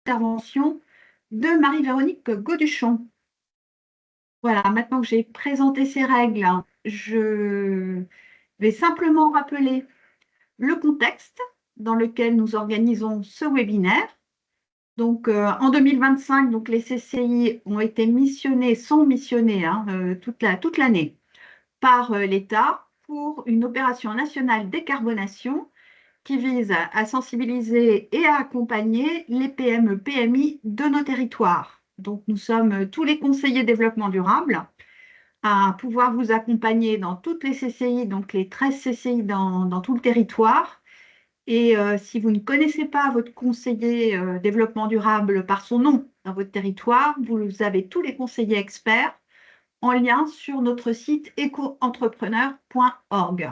intervention de Marie-Véronique Gauduchon. Voilà, maintenant que j'ai présenté ces règles, je vais simplement rappeler le contexte dans lequel nous organisons ce webinaire. Donc, en 2025, donc, les CCI ont été missionnés, sont missionnés toute l'année par l'État pour une opération nationale décarbonation qui vise à sensibiliser et à accompagner les PME, PMI de nos territoires. Donc, nous sommes tous les conseillers développement durable à pouvoir vous accompagner dans toutes les CCI, donc les 13 CCI dans tout le territoire. Et si vous ne connaissez pas votre conseiller développement durable par son nom dans votre territoire, vous avez tous les conseillers experts en lien sur notre site eco-entrepreneur.org.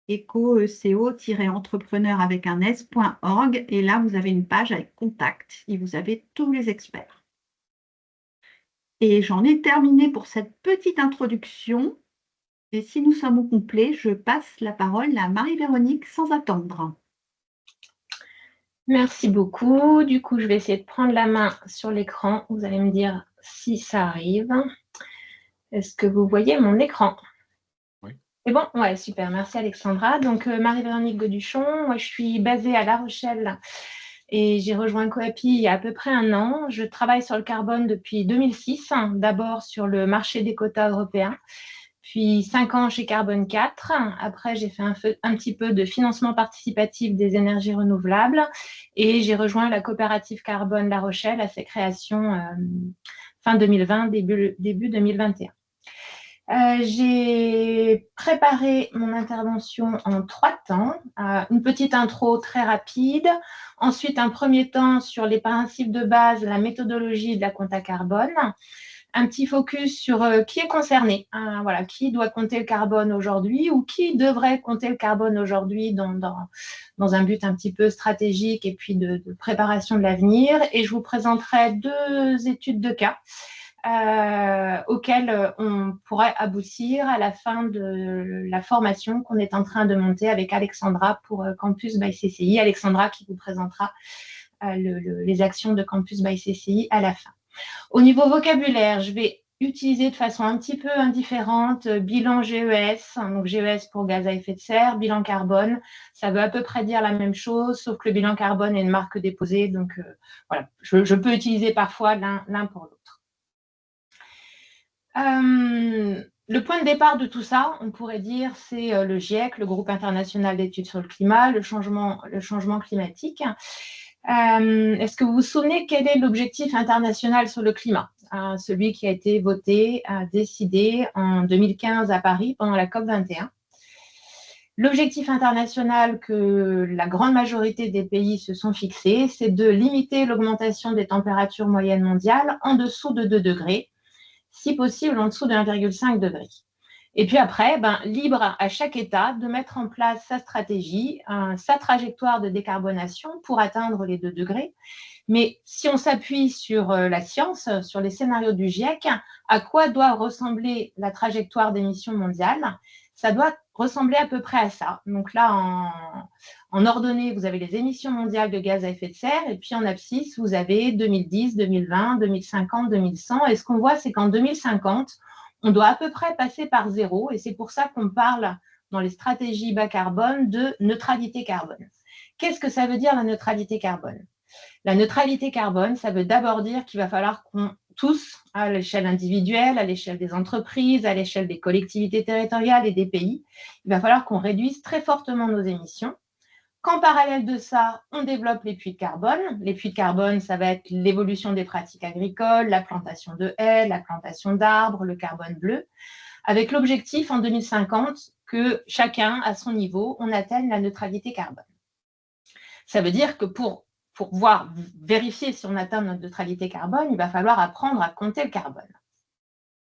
eco-entrepreneur avec un s.org. Et là, vous avez une page avec contact et vous avez tous les experts. Et j'en ai terminé pour cette petite introduction. Et si nous sommes au complet, je passe la parole à Marie-Véronique sans attendre. Merci beaucoup. Du coup, je vais essayer de prendre la main sur l'écran. Vous allez me dire si ça arrive. Est-ce que vous voyez mon écran? Oui. C'est bon? Ouais, super. Merci Alexandra. Donc, Marie-Véronique Gauduchon. Moi, je suis basée à La Rochelle et j'ai rejoint Coapi il y a à peu près un an. Je travaille sur le carbone depuis 2006, d'abord sur le marché des quotas européens, puis 5 ans chez Carbone 4. Après, j'ai fait un petit peu de financement participatif des énergies renouvelables et j'ai rejoint la coopérative Carbone La Rochelle à ses créations fin 2020, début 2021. J'ai préparé mon intervention en 3 temps. Une petite intro très rapide, ensuite un premier temps sur les principes de base, la méthodologie de la compta carbone, un petit focus sur qui est concerné, voilà, qui doit compter le carbone aujourd'hui ou qui devrait compter le carbone aujourd'hui dans un but un petit peu stratégique et puis de préparation de l'avenir. Et je vous présenterai 2 études de cas auxquelles on pourrait aboutir à la fin de la formation qu'on est en train de monter avec Alexandra pour Campus by CCI. Alexandra qui vous présentera les actions de Campus by CCI à la fin. Au niveau vocabulaire, je vais utiliser de façon un petit peu indifférente bilan GES, donc GES pour gaz à effet de serre, bilan carbone, ça veut à peu près dire la même chose, sauf que le bilan carbone est une marque déposée, donc voilà, je peux utiliser parfois l'un pour l'autre. Le point de départ de tout ça, on pourrait dire, c'est le GIEC, le Groupe international d'études sur le climat, le changement climatique. Est-ce que vous vous souvenez quel est l'objectif international sur le climat? Celui qui a été voté, décidé en 2015 à Paris pendant la COP21. L'objectif international que la grande majorité des pays se sont fixés, c'est de limiter l'augmentation des températures moyennes mondiales en dessous de 2 degrés, si possible en dessous de 1,5 degré. Et puis après, libre à chaque État de mettre en place sa stratégie, sa trajectoire de décarbonation pour atteindre les 2 degrés. Mais si on s'appuie sur la science, sur les scénarios du GIEC, à quoi doit ressembler la trajectoire d'émissions mondiales? Ça doit ressembler à peu près à ça. Donc là, en ordonnée, vous avez les émissions mondiales de gaz à effet de serre, et puis en abscisse, vous avez 2010, 2020, 2050, 2100. Et ce qu'on voit, c'est qu'en 2050, on doit à peu près passer par 0, et c'est pour ça qu'on parle dans les stratégies bas carbone de neutralité carbone. Qu'est-ce que ça veut dire la neutralité carbone? La neutralité carbone, ça veut d'abord dire qu'il va falloir qu'on tous, à l'échelle individuelle, à l'échelle des entreprises, à l'échelle des collectivités territoriales et des pays, il va falloir qu'on réduise très fortement nos émissions. Qu'en parallèle de ça, on développe les puits de carbone. Les puits de carbone, ça va être l'évolution des pratiques agricoles, la plantation de haies, la plantation d'arbres, le carbone bleu, avec l'objectif en 2050 que chacun, à son niveau, on atteigne la neutralité carbone. Ça veut dire que pour pouvoir vérifier si on atteint notre neutralité carbone, il va falloir apprendre à compter le carbone.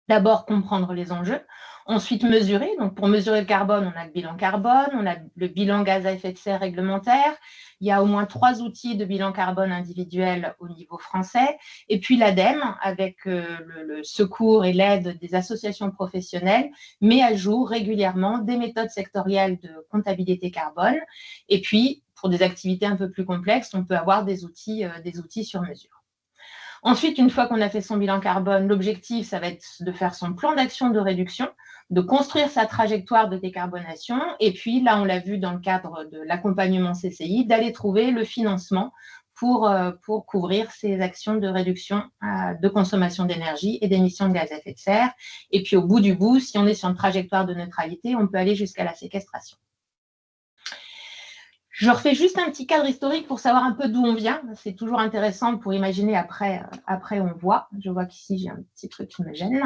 D'abord, comprendre les enjeux, ensuite mesurer. Donc, pour mesurer le carbone, on a le bilan carbone, on a le bilan gaz à effet de serre réglementaire. Il y a au moins 3 outils de bilan carbone individuel au niveau français. Et puis l'ADEME, avec le secours et l'aide des associations professionnelles, met à jour régulièrement des méthodes sectorielles de comptabilité carbone. Et puis, pour des activités un peu plus complexes, on peut avoir des outils sur mesure. Ensuite, une fois qu'on a fait son bilan carbone, l'objectif, ça va être de faire son plan d'action de réduction, de construire sa trajectoire de décarbonation. Et puis, là, on l'a vu dans le cadre de l'accompagnement CCI, d'aller trouver le financement pour couvrir ces actions de réduction de consommation d'énergie et d'émissions de gaz à effet de serre. Et puis, au bout du bout, si on est sur une trajectoire de neutralité, on peut aller jusqu'à la séquestration. Je refais juste un petit cadre historique pour savoir un peu d'où on vient. C'est toujours intéressant pour imaginer après on voit. Je vois qu'ici, j'ai un petit truc qui me gêne.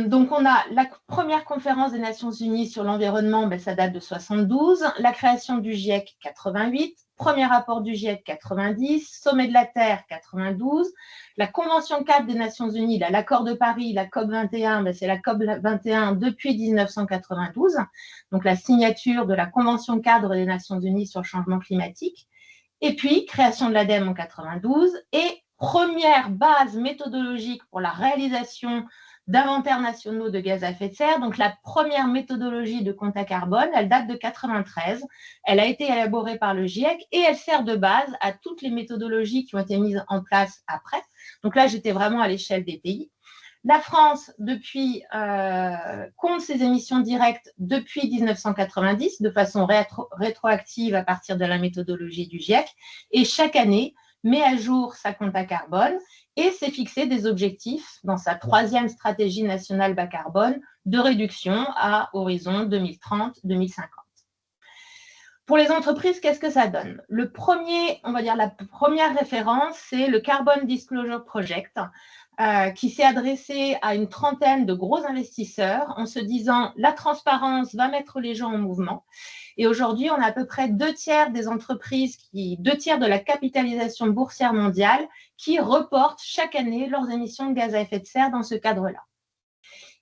Donc, on a la première conférence des Nations Unies sur l'environnement, ça date de 72. La création du GIEC, 88. Premier rapport du GIEC, 90. Sommet de la Terre, 92. La Convention 4 des Nations Unies, l'accord de Paris, la COP 21, c'est la COP 21 depuis 1992. Donc, la signature de la Convention cadre des Nations Unies sur le changement climatique. Et puis, création de l'ADEME en 92 et première base méthodologique pour la réalisation d'inventaires nationaux de gaz à effet de serre. Donc, la première méthodologie de compte à carbone, elle date de 93. Elle a été élaborée par le GIEC et elle sert de base à toutes les méthodologies qui ont été mises en place après. Donc là, j'étais vraiment à l'échelle des pays. La France, depuis, compte ses émissions directes depuis 1990 de façon rétroactive à partir de la méthodologie du GIEC et chaque année met à jour sa compte à carbone et s'est fixé des objectifs dans sa troisième stratégie nationale bas carbone de réduction à horizon 2030-2050. Pour les entreprises, qu'est-ce que ça donne? La première référence, c'est le Carbon Disclosure Project, qui s'est adressé à une trentaine de gros investisseurs en se disant la transparence va mettre les gens en mouvement. Et aujourd'hui, on a à peu près 2/3 des entreprises, 2/3 de la capitalisation boursière mondiale qui reportent chaque année leurs émissions de gaz à effet de serre dans ce cadre-là.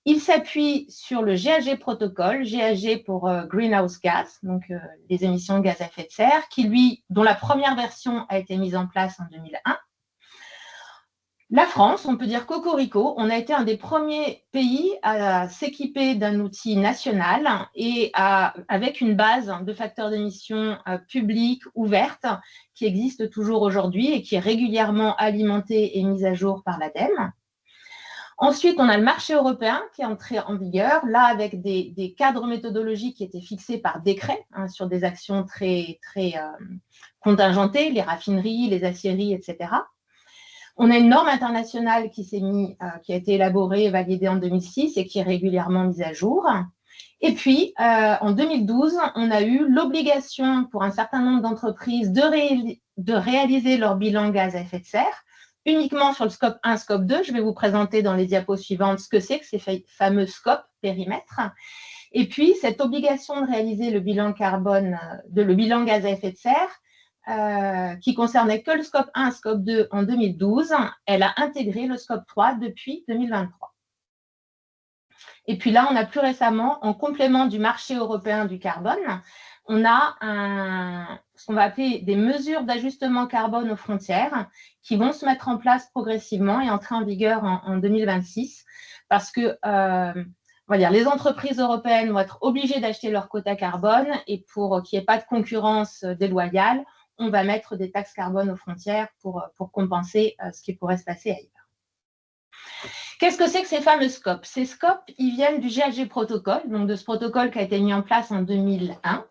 Il s'appuie sur le GHG protocole, GHG pour Greenhouse Gas, donc les émissions de gaz à effet de serre, dont la première version a été mise en place en 2001. La France, on peut dire cocorico, on a été un des premiers pays à s'équiper d'un outil national et avec une base de facteurs d'émission publics ouvertes qui existe toujours aujourd'hui et qui est régulièrement alimentée et mise à jour par l'ADEME. Ensuite, on a le marché européen qui est entré en vigueur, là avec des cadres méthodologiques qui étaient fixés par décret sur des actions très, très contingentées, les raffineries, les aciéries, etc. On a une norme internationale qui a été élaborée et validée en 2006 et qui est régulièrement mise à jour. Et puis, en 2012, on a eu l'obligation pour un certain nombre d'entreprises de réaliser leur bilan gaz à effet de serre, uniquement sur le scope 1, scope 2. Je vais vous présenter dans les diapos suivantes ce que c'est que ces fameux scopes périmètres. Et puis, cette obligation de réaliser le bilan carbone, le bilan gaz à effet de serre, qui concernait que le scope 1, scope 2 en 2012, elle a intégré le scope 3 depuis 2023. Et puis là, on a plus récemment, en complément du marché européen du carbone, on a ce qu'on va appeler des mesures d'ajustement carbone aux frontières qui vont se mettre en place progressivement et entrer en vigueur en 2026 parce que les entreprises européennes vont être obligées d'acheter leur quota carbone et pour qu'il n'y ait pas de concurrence déloyale, on va mettre des taxes carbone aux frontières pour compenser ce qui pourrait se passer ailleurs. Qu'est-ce que c'est que ces fameux scopes? Ces scopes, ils viennent du GHG protocole, donc de ce protocole qui a été mis en place en 2001.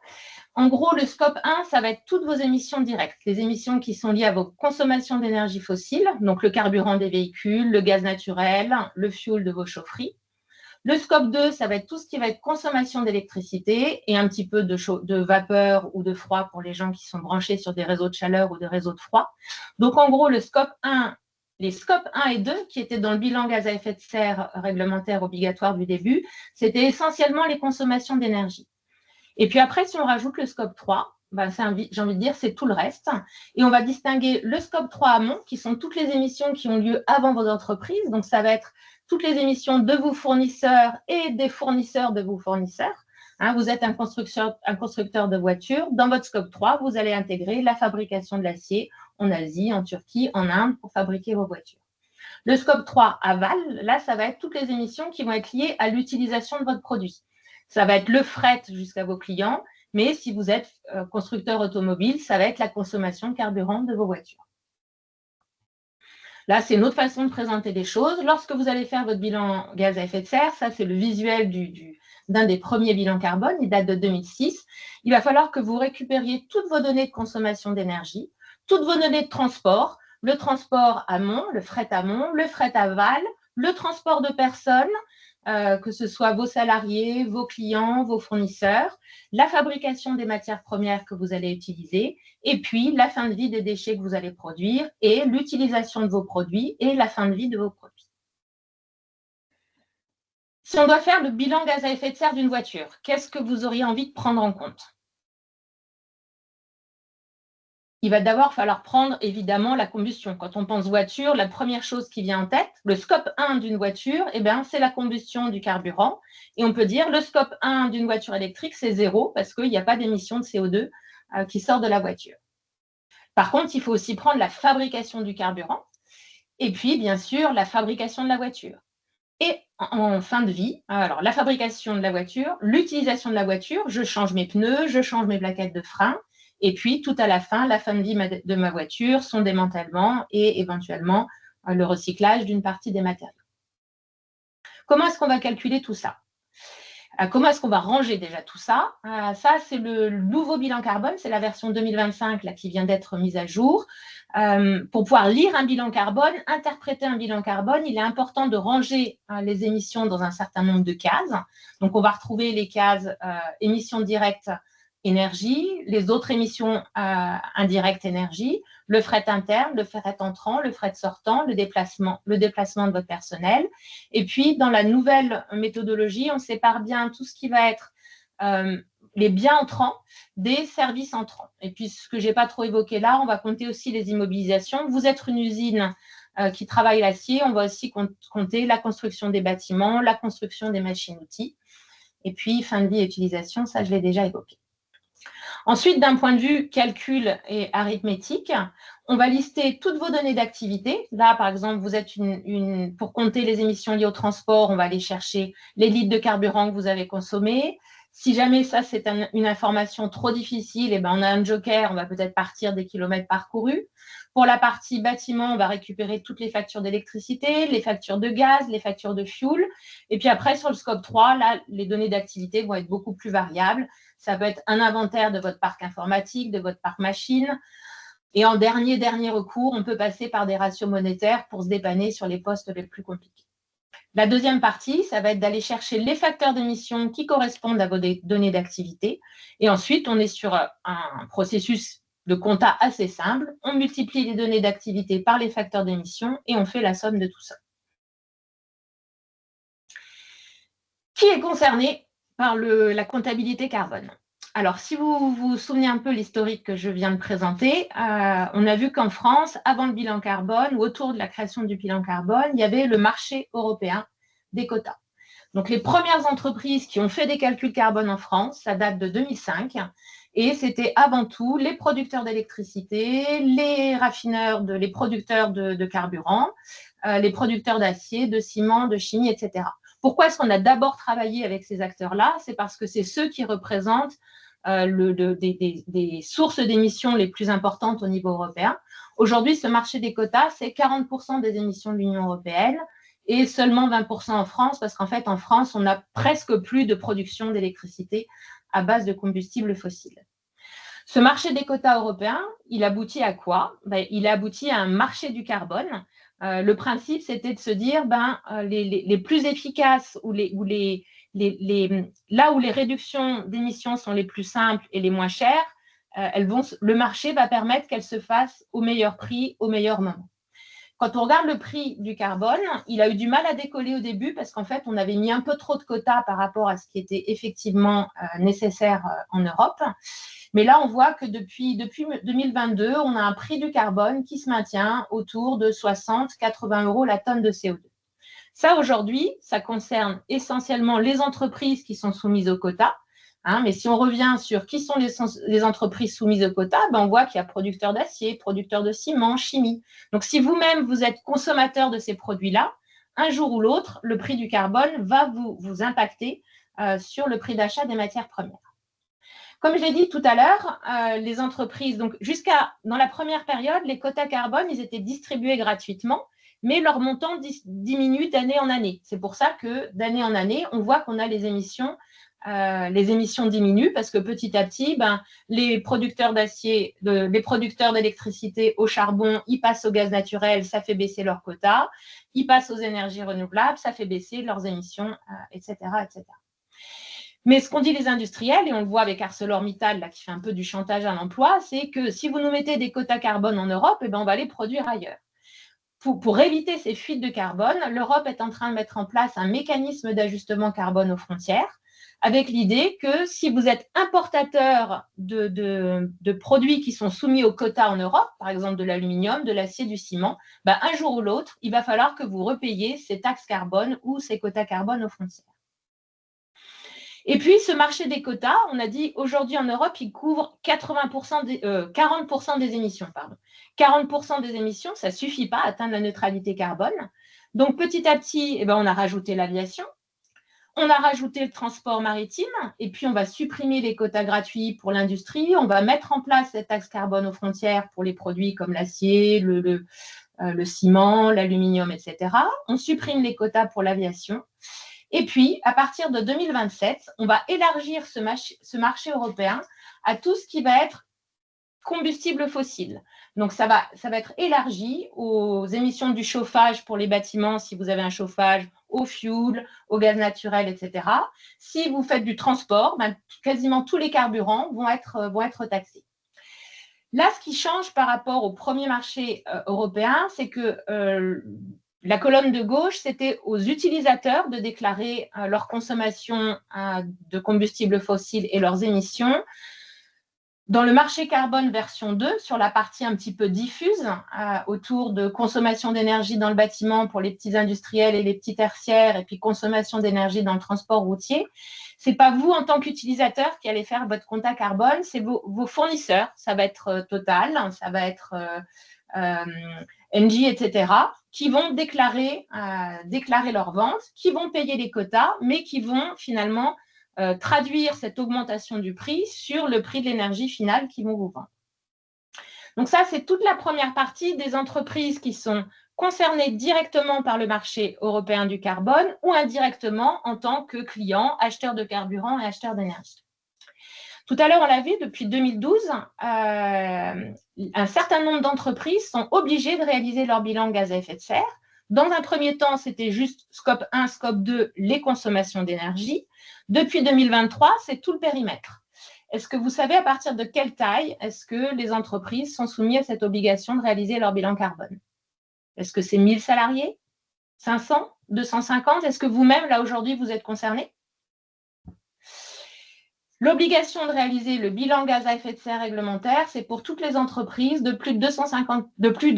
En gros, le scope 1, ça va être toutes vos émissions directes, les émissions qui sont liées à vos consommations d'énergie fossile, donc le carburant des véhicules, le gaz naturel, le fuel de vos chaufferies. Le scope 2, ça va être tout ce qui va être consommation d'électricité et un petit peu de vapeur ou de froid pour les gens qui sont branchés sur des réseaux de chaleur ou des réseaux de froid. Donc, en gros, les scopes 1 et 2, qui étaient dans le bilan gaz à effet de serre réglementaire obligatoire du début, c'était essentiellement les consommations d'énergie. Et puis après, si on rajoute le scope 3, j'ai envie de dire, c'est tout le reste. Et on va distinguer le scope 3 amont, qui sont toutes les émissions qui ont lieu avant vos entreprises. Donc, ça va être toutes les émissions de vos fournisseurs et des fournisseurs de vos fournisseurs. Vous êtes un constructeur de voitures. Dans votre scope 3, vous allez intégrer la fabrication de l'acier en Asie, en Turquie, en Inde pour fabriquer vos voitures. Le scope 3 aval, là, ça va être toutes les émissions qui vont être liées à l'utilisation de votre produit. Ça va être le fret jusqu'à vos clients Mais si vous êtes constructeur automobile, ça va être la consommation de carburant de vos voitures. Là, c'est une autre façon de présenter les choses. Lorsque vous allez faire votre bilan gaz à effet de serre, ça c'est le visuel d'un des premiers bilans carbone, il date de 2006. Il va falloir que vous récupériez toutes vos données de consommation d'énergie, toutes vos données de transport, le transport amont, le fret amont, le fret aval, le transport de personnes, que ce soit vos salariés, vos clients, vos fournisseurs, la fabrication des matières premières que vous allez utiliser, et puis la fin de vie des déchets que vous allez produire et l'utilisation de vos produits et la fin de vie de vos produits. Si on doit faire le bilan gaz à effet de serre d'une voiture, qu'est-ce que vous auriez envie de prendre en compte? Il va d'abord falloir prendre évidemment la combustion. Quand on pense voiture, la première chose qui vient en tête, le scope 1 d'une voiture, c'est la combustion du carburant. Et on peut dire le scope 1 d'une voiture électrique, c'est 0 parce qu'il n'y a pas d'émission de CO2 qui sort de la voiture. Par contre, il faut aussi prendre la fabrication du carburant et puis, bien sûr, la fabrication de la voiture. Et en fin de vie, alors la fabrication de la voiture, l'utilisation de la voiture, je change mes pneus, je change mes plaquettes de frein, et puis tout à la fin de vie de ma voiture, son démantèlement et éventuellement le recyclage d'une partie des matériaux. Comment est-ce qu'on va calculer tout ça? Comment est-ce qu'on va ranger déjà tout ça? Ça, c'est le nouveau bilan carbone, c'est la version 2025 là, qui vient d'être mise à jour. Pour pouvoir lire un bilan carbone, interpréter un bilan carbone, il est important de ranger les émissions dans un certain nombre de cases. Donc, on va retrouver les cases émissions directes énergie, les autres émissions indirectes énergie, le fret interne, le fret entrant, le fret sortant, le déplacement de votre personnel. Et puis, dans la nouvelle méthodologie, on sépare bien tout ce qui va être les biens entrants des services entrants. Et puis, ce que je n'ai pas trop évoqué là, on va compter aussi les immobilisations. Vous êtes une usine qui travaille l'acier, on va aussi compter la construction des bâtiments, la construction des machines-outils. Et puis, fin de vie et utilisation, ça, je l'ai déjà évoqué. Ensuite, d'un point de vue calcul et arithmétique, on va lister toutes vos données d'activité. Là, par exemple, vous êtes pour compter les émissions liées au transport, on va aller chercher les litres de carburant que vous avez consommés. Si jamais ça, c'est une information trop difficile, on a un joker, on va peut-être partir des kilomètres parcourus. Pour la partie bâtiment, on va récupérer toutes les factures d'électricité, les factures de gaz, les factures de fuel. Et puis après, sur le scope 3, là, les données d'activité vont être beaucoup plus variables. Ça peut être un inventaire de votre parc informatique, de votre parc machine. Et en dernier recours, on peut passer par des ratios monétaires pour se dépanner sur les postes les plus compliqués. La deuxième partie, ça va être d'aller chercher les facteurs d'émission qui correspondent à vos données d'activité. Et ensuite, on est sur un processus de compta assez simple. On multiplie les données d'activité par les facteurs d'émission et on fait la somme de tout ça. Qui est concerné par la comptabilité carbone? Alors, si vous vous souvenez un peu l'historique que je viens de présenter, on a vu qu'en France, avant le bilan carbone ou autour de la création du bilan carbone, il y avait le marché européen des quotas. Donc, les premières entreprises qui ont fait des calculs carbone en France, ça date de 2005, et c'était avant tout les producteurs d'électricité, les raffineurs, les producteurs de carburant, les producteurs d'acier, de ciment, de chimie, etc. Pourquoi est-ce qu'on a d'abord travaillé avec ces acteurs-là? C'est parce que c'est ceux qui représentent des sources d'émissions les plus importantes au niveau européen. Aujourd'hui, ce marché des quotas, c'est 40% des émissions de l'Union européenne et seulement 20% en France, parce qu'en fait, en France, on n'a presque plus de production d'électricité à base de combustibles fossiles. Ce marché des quotas européens, il aboutit à quoi? Il aboutit à un marché du carbone. Le principe, c'était de se dire, les plus efficaces ou là où les réductions d'émissions sont les plus simples et les moins chères, le marché va permettre qu'elles se fassent au meilleur prix, au meilleur moment. Quand on regarde le prix du carbone, il a eu du mal à décoller au début parce qu'en fait, on avait mis un peu trop de quotas par rapport à ce qui était effectivement nécessaire en Europe. Mais là, on voit que depuis 2022, on a un prix du carbone qui se maintient autour de 60-80 € la tonne de CO2. Ça, aujourd'hui, ça concerne essentiellement les entreprises qui sont soumises aux quotas. Mais si on revient sur qui sont les entreprises soumises aux quotas, on voit qu'il y a producteurs d'acier, producteurs de ciment, chimie. Donc, si vous-même, vous êtes consommateur de ces produits-là, un jour ou l'autre, le prix du carbone va vous impacter sur le prix d'achat des matières premières. Comme je l'ai dit tout à l'heure, les entreprises, donc dans la première période, les quotas carbone, ils étaient distribués gratuitement, mais leur montant diminue d'année en année. C'est pour ça que d'année en année, on voit qu'on a les émissions diminuent parce que petit à petit, les producteurs d'acier, les producteurs d'électricité au charbon, ils passent au gaz naturel, ça fait baisser leurs quotas. Ils passent aux énergies renouvelables, ça fait baisser leurs émissions, etc., etc. Mais ce qu'ont dit les industriels, et on le voit avec ArcelorMittal, là, qui fait un peu du chantage à l'emploi, c'est que si vous nous mettez des quotas carbone en Europe, on va les produire ailleurs. Pour éviter ces fuites de carbone, l'Europe est en train de mettre en place un mécanisme d'ajustement carbone aux frontières, avec l'idée que si vous êtes importateur de produits qui sont soumis aux quotas en Europe, par exemple de l'aluminium, de l'acier, du ciment, un jour ou l'autre, il va falloir que vous repayiez ces taxes carbone ou ces quotas carbone aux frontières. Et puis, ce marché des quotas, on a dit aujourd'hui en Europe, il couvre 40% des émissions. 40% des émissions, ça ne suffit pas à atteindre la neutralité carbone. Donc, petit à petit, on a rajouté l'aviation, on a rajouté le transport maritime, et puis on va supprimer les quotas gratuits pour l'industrie. On va mettre en place cette taxe carbone aux frontières pour les produits comme l'acier, le ciment, l'aluminium, etc. On supprime les quotas pour l'aviation. Et puis, à partir de 2027, on va élargir ce marché européen à tout ce qui va être combustible fossile. Donc, ça va être élargi aux émissions du chauffage pour les bâtiments, si vous avez un chauffage, au fuel, au gaz naturel, etc. Si vous faites du transport, quasiment tous les carburants vont être taxés. Là, ce qui change par rapport au premier marché européen, c'est que la colonne de gauche, c'était aux utilisateurs de déclarer leur consommation de combustibles fossiles et leurs émissions. Dans le marché carbone version 2, sur la partie un petit peu diffuse, autour de consommation d'énergie dans le bâtiment pour les petits industriels et les petits tertiaires, et puis consommation d'énergie dans le transport routier, ce n'est pas vous en tant qu'utilisateur qui allez faire votre quota carbone, c'est vos fournisseurs. Ça va être Total, ça va être Engie, etc., qui vont déclarer leurs ventes, qui vont payer les quotas, mais qui vont finalement traduire cette augmentation du prix sur le prix de l'énergie finale qu'ils vont vous vendre. Donc ça, c'est toute la première partie des entreprises qui sont concernées directement par le marché européen du carbone ou indirectement en tant que clients, acheteurs de carburant et acheteurs d'énergie. Tout à l'heure, on l'a vu, depuis 2012, un certain nombre d'entreprises sont obligées de réaliser leur bilan gaz à effet de serre. Dans un premier temps, c'était juste scope 1, scope 2, les consommations d'énergie. Depuis 2023, c'est tout le périmètre. Est-ce que vous savez à partir de quelle taille est-ce que les entreprises sont soumises à cette obligation de réaliser leur bilan carbone? Est-ce que c'est 1000 salariés, 500, 250? Est-ce que vous-même, là, aujourd'hui, vous êtes concerné? L'obligation de réaliser le bilan gaz à effet de serre réglementaire, c'est pour toutes les entreprises de plus de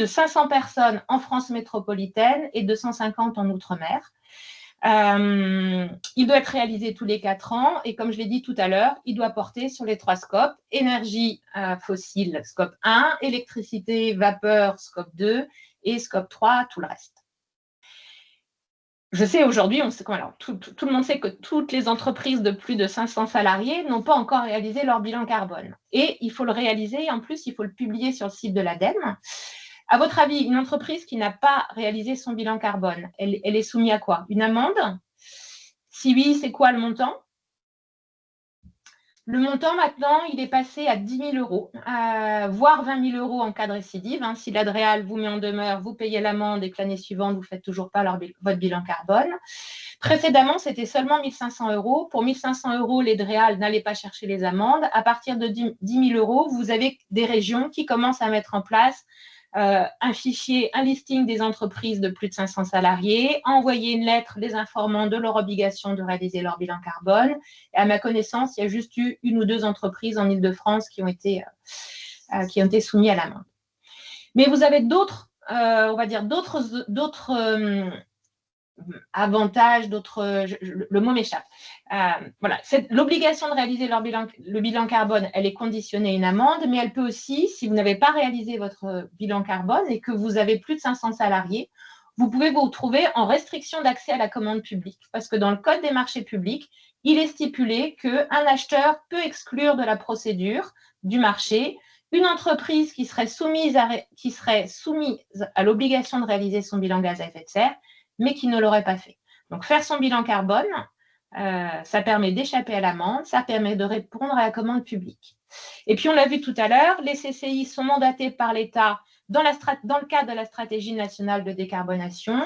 500 personnes en France métropolitaine et 250 en Outre-mer. Il doit être réalisé tous les 4 ans et comme je l'ai dit tout à l'heure, il doit porter sur les 3 scopes, énergie fossile, scope 1, électricité, vapeur, scope 2 et scope 3, tout le reste. Je sais aujourd'hui, tout le monde sait que toutes les entreprises de plus de 500 salariés n'ont pas encore réalisé leur bilan carbone. Et il faut le réaliser, en plus, il faut le publier sur le site de l'ADEME. À votre avis, une entreprise qui n'a pas réalisé son bilan carbone, elle est soumise à quoi? Une amende? Si oui, c'est quoi le montant? Le montant, maintenant, il est passé à 10 000 euros, voire 20 000 euros en cas de récidive. Si l'Adréal vous met en demeure, vous payez l'amende et que l'année suivante, vous ne faites toujours pas votre bilan carbone. Précédemment, c'était seulement 1 500 euros. Pour 1 500 euros, les DREAL n'allaient pas chercher les amendes. À partir de 10 000 euros, vous avez des régions qui commencent à mettre en place un fichier, un listing des entreprises de plus de 500 salariés, envoyer une lettre les informant de leur obligation de réaliser leur bilan carbone. Et à ma connaissance, il y a juste eu 1 ou 2 entreprises en Île-de-France qui ont été soumises à l'amende. Mais vous avez d'autres, on va dire, d'autres avantages, le mot m'échappe. Voilà, l'obligation de réaliser le bilan carbone, elle est conditionnée à une amende, mais elle peut aussi, si vous n'avez pas réalisé votre bilan carbone et que vous avez plus de 500 salariés, vous pouvez vous retrouver en restriction d'accès à la commande publique. Parce que dans le Code des marchés publics, il est stipulé qu'un acheteur peut exclure de la procédure du marché une entreprise qui serait soumise à l'obligation de réaliser son bilan gaz à effet de serre, mais qui ne l'aurait pas fait. Donc, faire son bilan carbone, ça permet d'échapper à l'amende, ça permet de répondre à la commande publique. Et puis, on l'a vu tout à l'heure, les CCI sont mandatés par l'État dans le cadre de la stratégie nationale de décarbonation.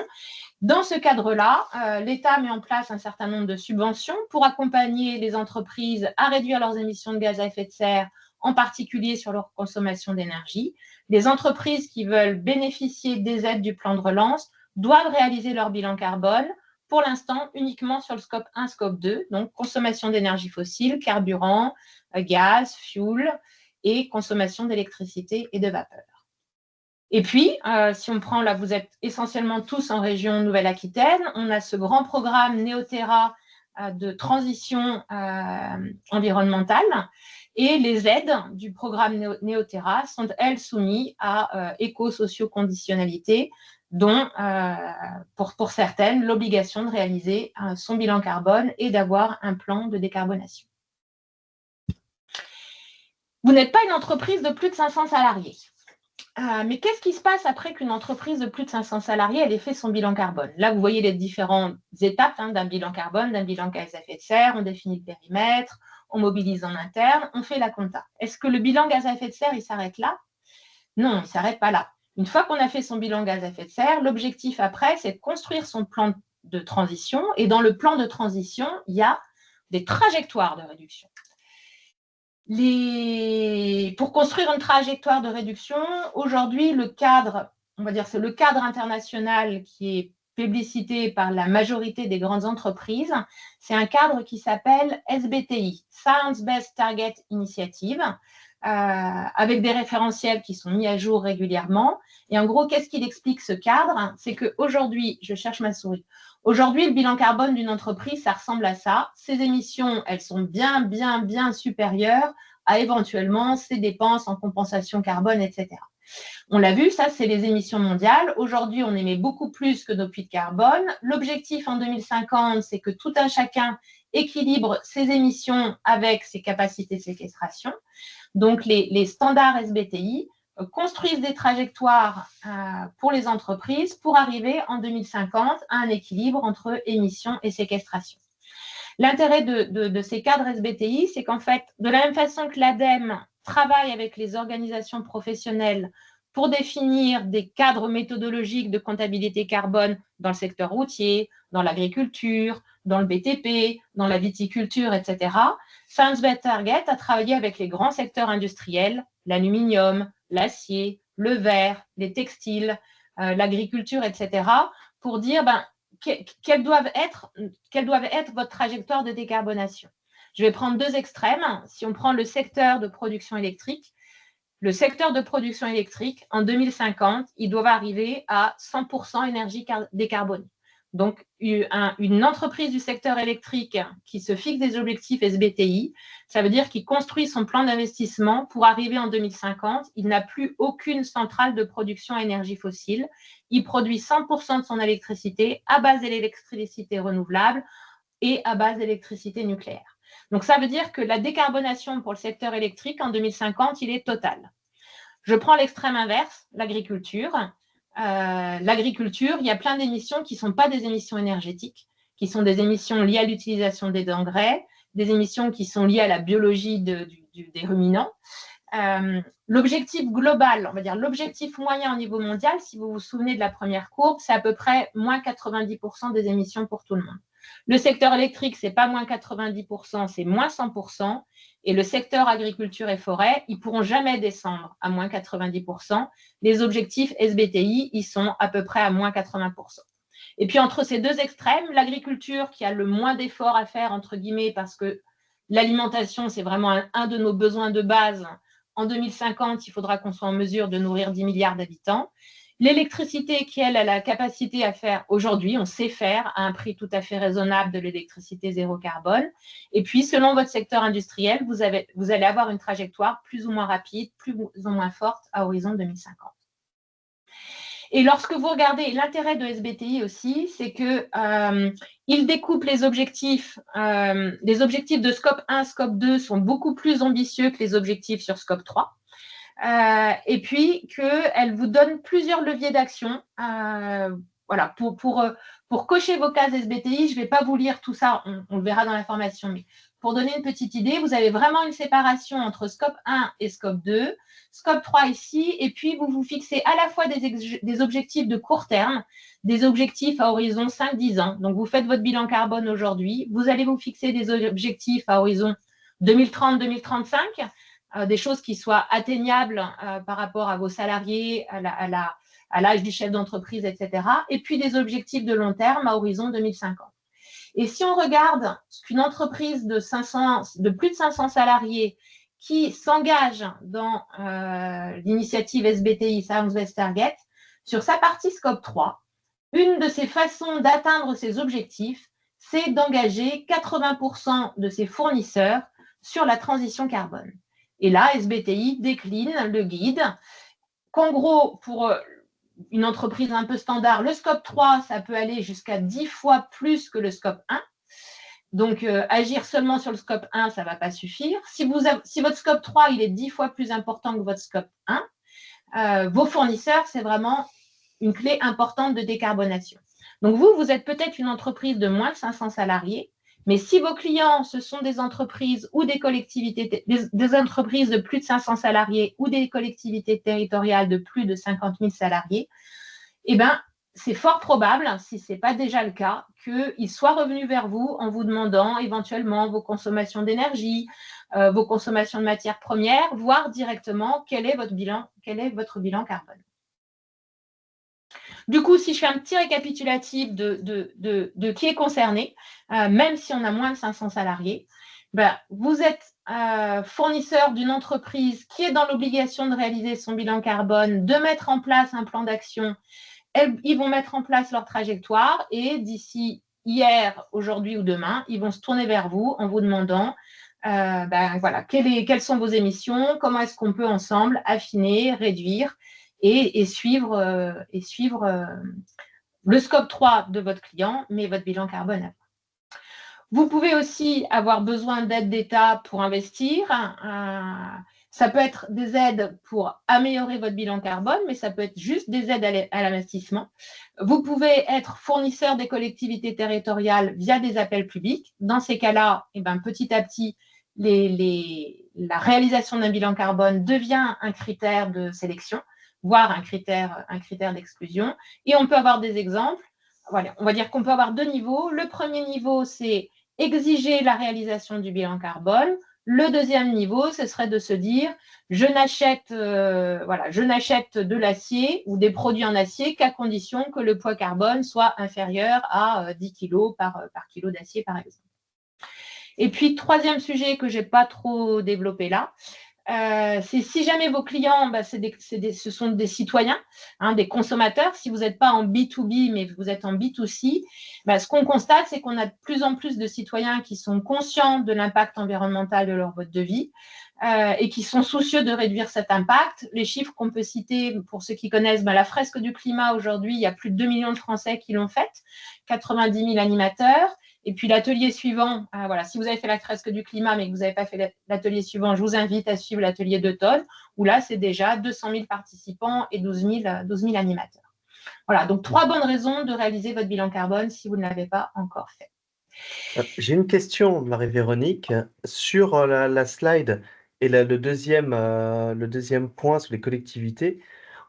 Dans ce cadre-là, l'État met en place un certain nombre de subventions pour accompagner les entreprises à réduire leurs émissions de gaz à effet de serre, en particulier sur leur consommation d'énergie. Les entreprises qui veulent bénéficier des aides du plan de relance doivent réaliser leur bilan carbone, pour l'instant uniquement sur le scope 1, scope 2, donc consommation d'énergie fossile, carburant, gaz, fuel et consommation d'électricité et de vapeur. Et puis, si on prend, là, vous êtes essentiellement tous en région Nouvelle-Aquitaine, on a ce grand programme Néoterra de transition environnementale, et les aides du programme Néoterra sont, elles, soumises à éco-socio-conditionnalité, dont, pour certaines, l'obligation de réaliser son bilan carbone et d'avoir un plan de décarbonation. Vous n'êtes pas une entreprise de plus de 500 salariés. Mais qu'est-ce qui se passe après qu'une entreprise de plus de 500 salariés ait fait son bilan carbone? Là, vous voyez les différentes étapes d'un bilan carbone, d'un bilan gaz à effet de serre. On définit le périmètre, on mobilise en interne, on fait la compta. Est-ce que le bilan gaz à effet de serre, il s'arrête là? Non, il ne s'arrête pas là. Une fois qu'on a fait son bilan gaz à effet de serre, l'objectif après, c'est de construire son plan de transition. Et dans le plan de transition, il y a des trajectoires de réduction. Pour construire une trajectoire de réduction, aujourd'hui, le cadre, on va dire, c'est le cadre international qui est plébiscité par la majorité des grandes entreprises. C'est un cadre qui s'appelle SBTI, Science Based Target Initiative, avec des référentiels qui sont mis à jour régulièrement. Et en gros, qu'est-ce qu'il explique ce cadre? C'est qu'aujourd'hui, je cherche ma souris, aujourd'hui, le bilan carbone d'une entreprise, ça ressemble à ça. Ses émissions, elles sont bien supérieures à éventuellement ses dépenses en compensation carbone, etc. On l'a vu, ça, c'est les émissions mondiales. Aujourd'hui, on émet beaucoup plus que nos puits de carbone. L'objectif en 2050, c'est que tout un chacun équilibre ses émissions avec ses capacités de séquestration. Donc, les standards SBTI construisent des trajectoires pour les entreprises pour arriver en 2050 à un équilibre entre émissions et séquestration. L'intérêt de ces cadres SBTI, c'est qu'en fait, de la même façon que l'ADEME travaille avec les organisations professionnelles pour définir des cadres méthodologiques de comptabilité carbone dans le secteur routier, dans l'agriculture, dans le BTP, dans la viticulture, etc., Science Based Target a travaillé avec les grands secteurs industriels, l'aluminium, l'acier, le verre, les textiles, l'agriculture, etc., pour dire quelle doivent être votre trajectoire de décarbonation. Je vais prendre deux extrêmes. Si on prend le secteur de production électrique, en 2050, il doit arriver à 100% énergie décarbonée. Donc, une entreprise du secteur électrique qui se fixe des objectifs SBTI, ça veut dire qu'il construit son plan d'investissement pour arriver en 2050. Il n'a plus aucune centrale de production à énergie fossile. Il produit 100% de son électricité à base d'électricité renouvelable et à base d'électricité nucléaire. Donc, ça veut dire que la décarbonation pour le secteur électrique en 2050, il est total. Je prends l'extrême inverse, l'agriculture. L'agriculture, il y a plein d'émissions qui ne sont pas des émissions énergétiques, qui sont des émissions liées à l'utilisation des engrais, des émissions qui sont liées à la biologie des ruminants. L'objectif global, on va dire l'objectif moyen au niveau mondial, si vous vous souvenez de la première courbe, c'est à peu près moins 90% des émissions pour tout le monde. Le secteur électrique, ce n'est pas moins 90%, c'est moins 100%. Et le secteur agriculture et forêt, ils ne pourront jamais descendre à moins 90%. Les objectifs SBTI, ils sont à peu près à moins 80%. Et puis, entre ces deux extrêmes, l'agriculture qui a le moins d'efforts à faire, entre guillemets, parce que l'alimentation, c'est vraiment un de nos besoins de base. En 2050, il faudra qu'on soit en mesure de nourrir 10 milliards d'habitants. L'électricité qui, elle, a la capacité à faire aujourd'hui, on sait faire à un prix tout à fait raisonnable de l'électricité zéro carbone. Et puis, selon votre secteur industriel, vous allez avoir une trajectoire plus ou moins rapide, plus ou moins forte à horizon 2050. Et lorsque vous regardez l'intérêt de SBTI aussi, c'est que Il découpe les objectifs de scope 1, scope 2 sont beaucoup plus ambitieux que les objectifs sur scope 3. Et puis qu'elle vous donne plusieurs leviers d'action. Voilà, pour cocher vos cases SBTI, je ne vais pas vous lire tout ça, on le verra dans la formation, mais pour donner une petite idée, vous avez vraiment une séparation entre scope 1 et scope 2, scope 3 ici, et puis vous vous fixez à la fois des objectifs de court terme, des objectifs à horizon 5-10 ans. Donc, vous faites votre bilan carbone aujourd'hui, vous allez vous fixer des objectifs à horizon 2030-2035, des choses qui soient atteignables par rapport à vos salariés, à l'âge du chef d'entreprise, etc. Et puis des objectifs de long terme à horizon 2050. Et si on regarde qu'une entreprise de plus de 500 salariés qui s'engage dans l'initiative SBTI, Science Based Target, sur sa partie scope 3, une de ses façons d'atteindre ses objectifs, c'est d'engager 80% de ses fournisseurs sur la transition carbone. Et là, SBTI décline le guide qu'en gros, pour une entreprise un peu standard, le scope 3, ça peut aller jusqu'à 10 fois plus que le scope 1. Donc, agir seulement sur le scope 1, ça ne va pas suffire. Si votre scope 3, il est 10 fois plus important que votre scope 1, vos fournisseurs, c'est vraiment une clé importante de décarbonation. Donc, vous êtes peut-être une entreprise de moins de 500 salariés, mais si vos clients, ce sont des entreprises ou des collectivités, des entreprises de plus de 500 salariés ou des collectivités territoriales de plus de 50 000 salariés, eh bien, c'est fort probable, si ce n'est pas déjà le cas, qu'ils soient revenus vers vous en vous demandant éventuellement vos consommations d'énergie, vos consommations de matières premières, voire directement quel est votre bilan carbone. Du coup, si je fais un petit récapitulatif de qui est concerné, même si on a moins de 500 salariés, vous êtes fournisseur d'une entreprise qui est dans l'obligation de réaliser son bilan carbone, de mettre en place un plan d'action. Ils vont mettre en place leur trajectoire et d'ici hier, aujourd'hui ou demain, ils vont se tourner vers vous en vous demandant voilà, quelles sont vos émissions, comment est-ce qu'on peut ensemble affiner, réduire et suivre le scope 3 de votre client, mais votre bilan carbone. Vous pouvez aussi avoir besoin d'aide d'État pour investir. Ça peut être des aides pour améliorer votre bilan carbone, mais ça peut être juste des aides à l'investissement. Vous pouvez être fournisseur des collectivités territoriales via des appels publics. Dans ces cas-là, petit à petit, la réalisation d'un bilan carbone devient un critère de sélection, voire un critère d'exclusion. Et on peut avoir des exemples. Voilà, on va dire qu'on peut avoir deux niveaux. Le premier niveau, c'est exiger la réalisation du bilan carbone. Le deuxième niveau, ce serait de se dire je n'achète de l'acier ou des produits en acier qu'à condition que le poids carbone soit inférieur à 10 kg par kilo d'acier, par exemple. Et puis, troisième sujet que je n'ai pas trop développé là, c'est si jamais vos clients, ce sont des citoyens, des consommateurs. Si vous n'êtes pas en B2B, mais vous êtes en B2C, ce qu'on constate, c'est qu'on a de plus en plus de citoyens qui sont conscients de l'impact environnemental de leur mode de vie et qui sont soucieux de réduire cet impact. Les chiffres qu'on peut citer, pour ceux qui connaissent, la fresque du climat, aujourd'hui, il y a plus de 2 millions de Français qui l'ont faite, 90 000 animateurs. Et puis l'atelier suivant, voilà, si vous avez fait la fresque du climat mais que vous n'avez pas fait l'atelier suivant, je vous invite à suivre l'atelier d'automne, où là, c'est déjà 200 000 participants et 12 000 animateurs. Voilà, donc 3 bonnes raisons de réaliser votre bilan carbone si vous ne l'avez pas encore fait. J'ai une question, Marie-Véronique, sur la slide et le deuxième point sur les collectivités.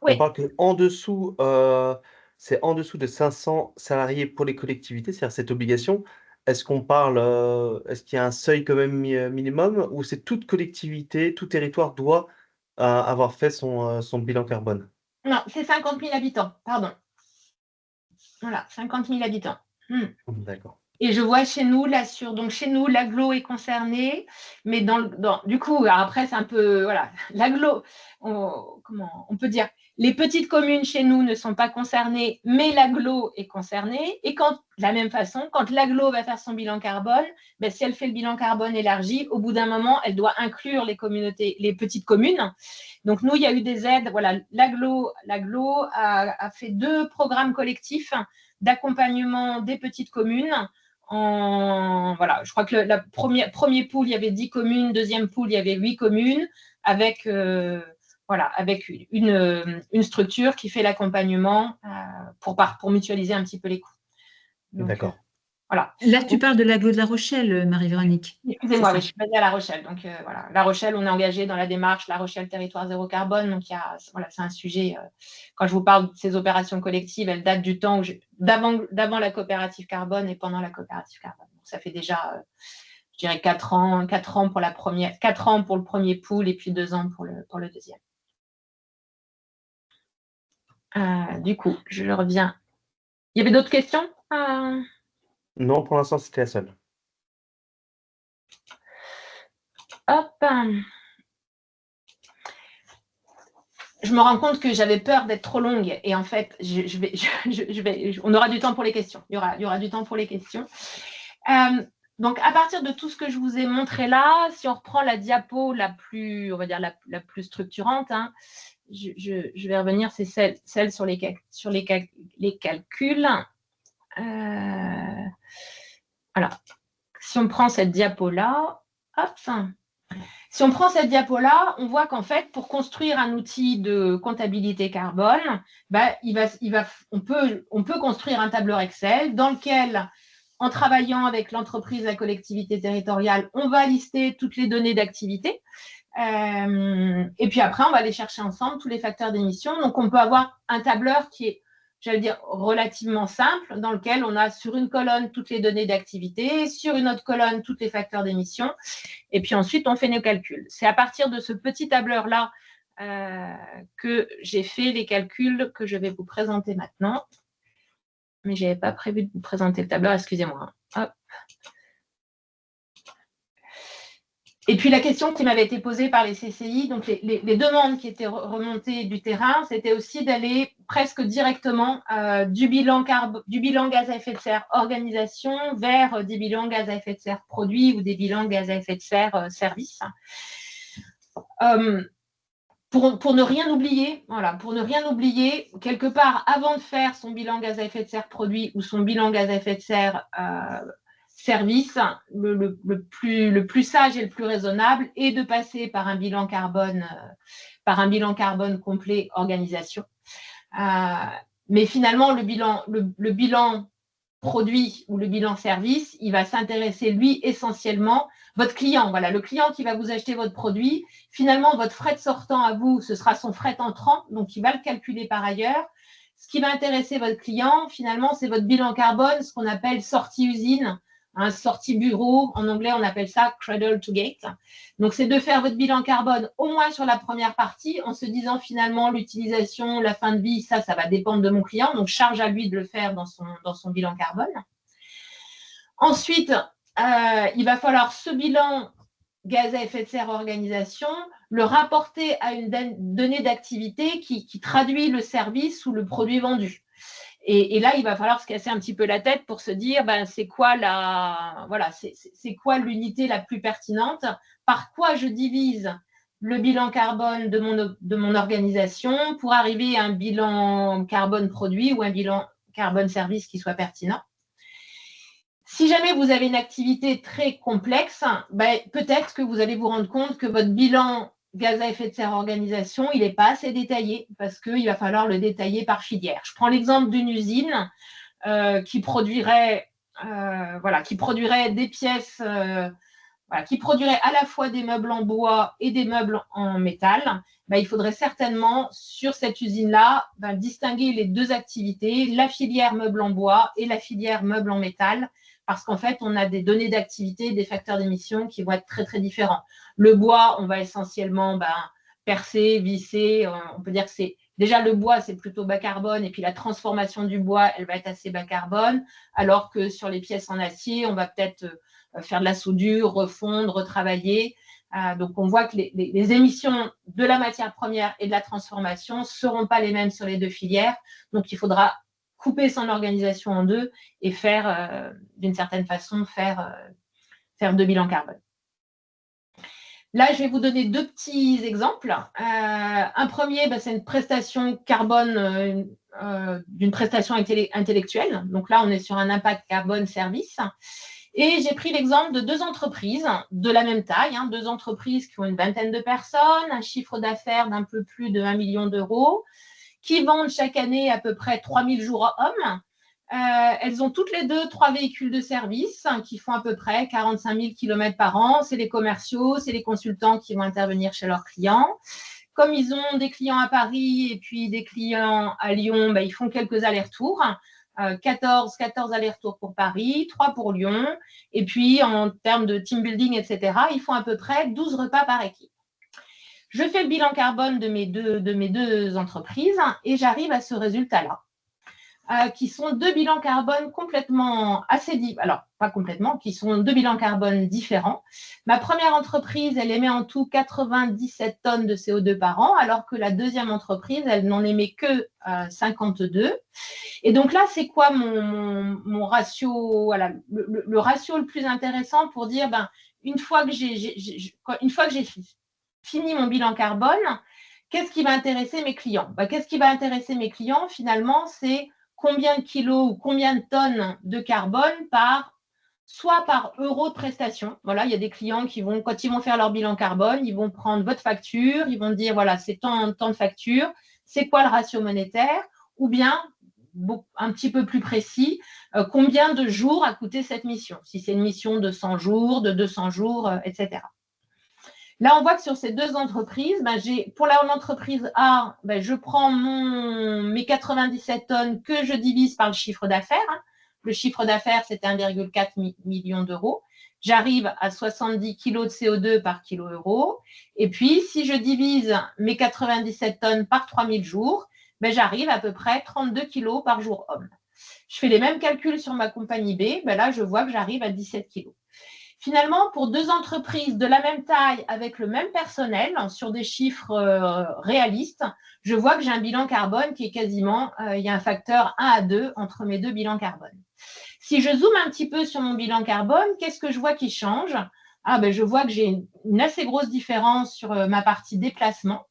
Oui. On parle qu'en dessous, c'est en dessous de 500 salariés pour les collectivités, c'est-à-dire cette obligation. Est-ce qu'il y a un seuil quand même minimum ou c'est toute collectivité, tout territoire doit avoir fait son bilan carbone? Non, c'est 50 000 habitants, pardon. Voilà, 50 000 habitants. D'accord. Et je vois chez nous, donc chez nous, l'agglo est concerné, mais du coup, après, c'est un peu, voilà, l'agglo, on peut dire, les petites communes chez nous ne sont pas concernées, mais l'agglo est concernée. Et de la même façon, quand l'agglo va faire son bilan carbone, si elle fait le bilan carbone élargi, au bout d'un moment, elle doit inclure les petites communes. Donc, nous, il y a eu des aides. Voilà, l'agglo a fait 2 programmes collectifs d'accompagnement des petites communes voilà, je crois que le premier pool, il y avait 10 communes, deuxième pool, il y avait 8 communes, avec, avec une structure qui fait l'accompagnement pour mutualiser un petit peu les coûts. D'accord. Voilà. Là, tu parles de l'agglo de La Rochelle, Marie-Véronique. Excusez-moi, oui, je suis basée à La Rochelle. Donc, voilà, La Rochelle, on est engagé dans la démarche La Rochelle Territoire Zéro Carbone. Donc, c'est un sujet, quand je vous parle de ces opérations collectives, elles datent du temps d'avant la coopérative carbone et pendant la coopérative carbone. Donc, ça fait déjà, je dirais, 4 ans pour la première, 4 ans pour le premier pool et puis 2 ans pour le deuxième. Du coup, je reviens. Il y avait d'autres questions Non, pour l'instant, c'était la seule. Hop. Je me rends compte que j'avais peur d'être trop longue et en fait, on aura du temps pour les questions. Il y aura du temps pour les questions. Donc, à partir de tout ce que je vous ai montré là, si on reprend la diapo la plus, on va dire la plus structurante, hein, je vais revenir, c'est celle sur les calculs. Alors, si on prend cette diapo-là, hop. Si on prend cette diapo-là, on voit qu'en fait, pour construire un outil de comptabilité carbone, on peut construire un tableur Excel dans lequel, en travaillant avec l'entreprise, la collectivité territoriale, on va lister toutes les données d'activité. Et puis après, on va aller chercher ensemble tous les facteurs d'émission. Donc, on peut avoir un tableur qui est, j'allais dire, relativement simple, dans lequel on a sur une colonne toutes les données d'activité, sur une autre colonne tous les facteurs d'émission, et puis ensuite on fait nos calculs. C'est à partir de ce petit tableur-là que j'ai fait les calculs que je vais vous présenter maintenant. Mais je n'avais pas prévu de vous présenter le tableur, excusez-moi. Hop. Et puis la question qui m'avait été posée par les CCI, donc les demandes qui étaient remontées du terrain, c'était aussi d'aller presque directement du bilan gaz à effet de serre organisation vers des bilans gaz à effet de serre produits ou des bilans gaz à effet de serre services. Pour ne rien oublier, voilà, pour ne rien oublier, quelque part, avant de faire son bilan gaz à effet de serre produit ou son bilan gaz à effet de serre service, le plus sage et le plus raisonnable est de passer par un bilan carbone complet organisation. Mais finalement, le bilan produit ou le bilan service, il va s'intéresser, lui, essentiellement, votre client. Voilà, le client qui va vous acheter votre produit, finalement, votre fret sortant à vous, ce sera son fret entrant, donc il va le calculer par ailleurs. Ce qui va intéresser votre client, finalement, c'est votre bilan carbone, ce qu'on appelle sortie usine, sortie bureau. En anglais, on appelle ça cradle to gate. Donc, c'est de faire votre bilan carbone au moins sur la première partie, en se disant finalement l'utilisation, la fin de vie, ça va dépendre de mon client. Donc, charge à lui de le faire dans son bilan carbone. Ensuite, il va falloir ce bilan gaz à effet de serre organisation, le rapporter à une donnée d'activité qui traduit le service ou le produit vendu. Et là, il va falloir se casser un petit peu la tête pour se dire, c'est quoi l'unité la plus pertinente, par quoi je divise le bilan carbone de mon organisation pour arriver à un bilan carbone produit ou un bilan carbone service qui soit pertinent. Si jamais vous avez une activité très complexe, peut-être que vous allez vous rendre compte que votre bilan gaz à effet de serre organisation, il n'est pas assez détaillé parce qu'il va falloir le détailler par filière. Je prends l'exemple d'une usine qui produirait des pièces, qui produirait à la fois des meubles en bois et des meubles en métal. Il faudrait certainement, sur cette usine-là, distinguer les deux activités, la filière meubles en bois et la filière meubles en métal, parce qu'en fait, on a des données d'activité, des facteurs d'émission qui vont être très, très différents. Le bois, on va essentiellement percer, visser. On peut dire que c'est déjà le bois, c'est plutôt bas carbone, et puis la transformation du bois, elle va être assez bas carbone, alors que sur les pièces en acier, on va peut-être faire de la soudure, refondre, retravailler. Donc, on voit que les émissions de la matière première et de la transformation ne seront pas les mêmes sur les deux filières. Donc, il faudra couper son organisation en deux et faire, d'une certaine façon, faire deux bilans carbone. Là, je vais vous donner deux petits exemples. Un premier, c'est une prestation carbone d'une prestation intellectuelle. Donc là, on est sur un impact carbone service. Et j'ai pris l'exemple de deux entreprises de la même taille, deux entreprises qui ont une vingtaine de personnes, un chiffre d'affaires d'un peu plus de 1 million d'euros, qui vendent chaque année à peu près 3000 jours hommes. Elles ont toutes les deux 3 véhicules de service qui font à peu près 45 000 km par an. C'est les commerciaux, c'est les consultants qui vont intervenir chez leurs clients. Comme ils ont des clients à Paris et puis des clients à Lyon, ils font quelques allers-retours. 14 allers-retours pour Paris, 3 pour Lyon. Et puis, en termes de team building, etc., ils font à peu près 12 repas par équipe. Je fais le bilan carbone de mes deux entreprises et j'arrive à ce résultat-là, qui sont deux bilans carbone complètement alors pas complètement, qui sont deux bilans carbone différents. Ma première entreprise, elle émet en tout 97 tonnes de CO2 par an, alors que la deuxième entreprise, elle n'en émet que 52. Et donc là, c'est quoi mon ratio, voilà, le ratio le plus intéressant pour dire, une fois que j'ai fini mon bilan carbone, qu'est-ce qui va intéresser mes clients? Qu'est-ce qui va intéresser mes clients, finalement, c'est combien de kilos ou combien de tonnes de carbone soit par euro de prestation. Voilà, il y a des clients qui vont, quand ils vont faire leur bilan carbone, ils vont prendre votre facture, ils vont dire, voilà, c'est tant de facture, c'est quoi le ratio monétaire? Ou bien, un petit peu plus précis, combien de jours a coûté cette mission? Si c'est une mission de 100 jours, de 200 jours, etc. Là, on voit que sur ces deux entreprises, pour l'entreprise A, je prends mes 97 tonnes que je divise par le chiffre d'affaires. Le chiffre d'affaires, c'était 1,4 million d'euros. J'arrive à 70 kg de CO2 par kilo euro. Et puis, si je divise mes 97 tonnes par 3000 jours, j'arrive à peu près 32 kg par jour homme. Je fais les mêmes calculs sur ma compagnie B. Là, je vois que j'arrive à 17 kg. Finalement, pour deux entreprises de la même taille avec le même personnel, sur des chiffres réalistes, je vois que j'ai un bilan carbone qui est quasiment, il y a un facteur 1 à 2 entre mes deux bilans carbone. Si je zoome un petit peu sur mon bilan carbone, qu'est-ce que je vois qui change? Je vois que j'ai une assez grosse différence sur ma partie déplacement.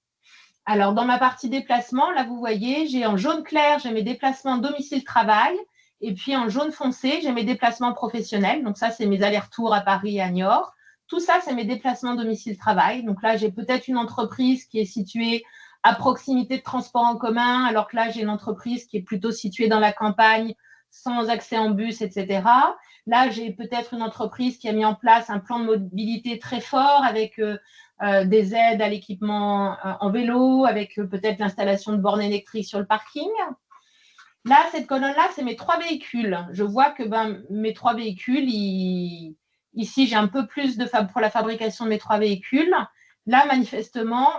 Alors, dans ma partie déplacement, là, vous voyez, j'ai en jaune clair, j'ai mes déplacements domicile-travail. Et puis, en jaune foncé, j'ai mes déplacements professionnels. Donc, ça, c'est mes allers-retours à Paris et à Niort. Tout ça, c'est mes déplacements domicile-travail. Donc là, j'ai peut-être une entreprise qui est située à proximité de transport en commun, alors que là, j'ai une entreprise qui est plutôt située dans la campagne, sans accès en bus, etc. Là, j'ai peut-être une entreprise qui a mis en place un plan de mobilité très fort avec des aides à l'équipement en vélo, avec peut-être l'installation de bornes électriques sur le parking. Là, cette colonne-là, c'est mes 3 véhicules. Je vois que mes 3 véhicules, ici, j'ai un peu plus pour la fabrication de mes 3 véhicules. Là, manifestement,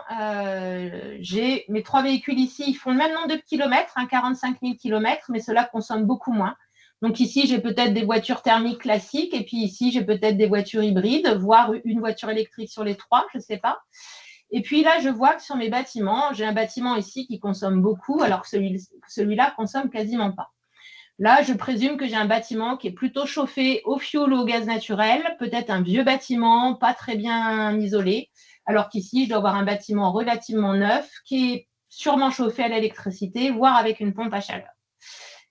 j'ai mes 3 véhicules ici, ils font le même nombre de kilomètres, 45 000 kilomètres, mais ceux-là consomment beaucoup moins. Donc ici, j'ai peut-être des voitures thermiques classiques, et puis ici, j'ai peut-être des voitures hybrides, voire une voiture électrique sur les 3, je ne sais pas. Et puis là, je vois que sur mes bâtiments, j'ai un bâtiment ici qui consomme beaucoup, alors que celui-là consomme quasiment pas. Là, je présume que j'ai un bâtiment qui est plutôt chauffé au fioul ou au gaz naturel, peut-être un vieux bâtiment, pas très bien isolé, alors qu'ici, je dois avoir un bâtiment relativement neuf qui est sûrement chauffé à l'électricité, voire avec une pompe à chaleur.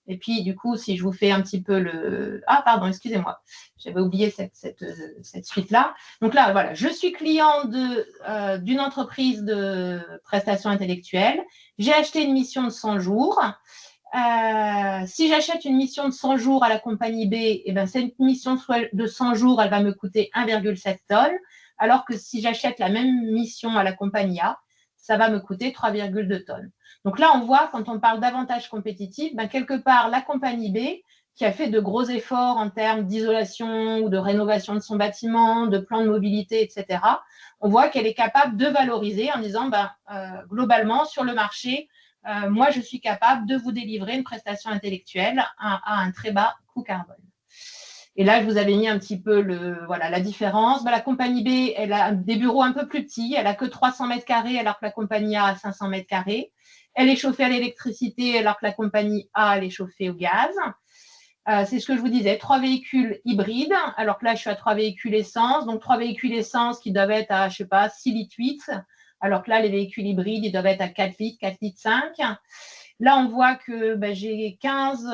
Et puis, du coup, si je vous fais un petit peu pardon, excusez-moi, j'avais oublié cette suite-là. Donc là, voilà, je suis client d'une entreprise de prestations intellectuelles. J'ai acheté une mission de 100 jours. Si j'achète une mission de 100 jours à la compagnie B, cette mission de 100 jours, elle va me coûter 1,7 tonnes, alors que si j'achète la même mission à la compagnie A, ça va me coûter 3,2 tonnes. Donc là, on voit, quand on parle d'avantages compétitifs, quelque part, la compagnie B, qui a fait de gros efforts en termes d'isolation ou de rénovation de son bâtiment, de plan de mobilité, etc., on voit qu'elle est capable de valoriser en disant, globalement, sur le marché, moi, je suis capable de vous délivrer une prestation intellectuelle à un très bas coût carbone. Et là, je vous avais mis un petit peu la différence. La compagnie B, elle a des bureaux un peu plus petits. Elle n'a que 300 mètres carrés, alors que la compagnie A a 500 mètres carrés. Elle est chauffée à l'électricité, alors que la compagnie A, elle est chauffée au gaz. c'est ce que je vous disais, 3 véhicules hybrides, alors que là, je suis à 3 véhicules essence, donc 3 véhicules essence qui doivent être à, je sais pas, 6 litres 8, alors que là, les véhicules hybrides, ils doivent être à 4 litres, 4 litres 5. Là, on voit que j'ai 15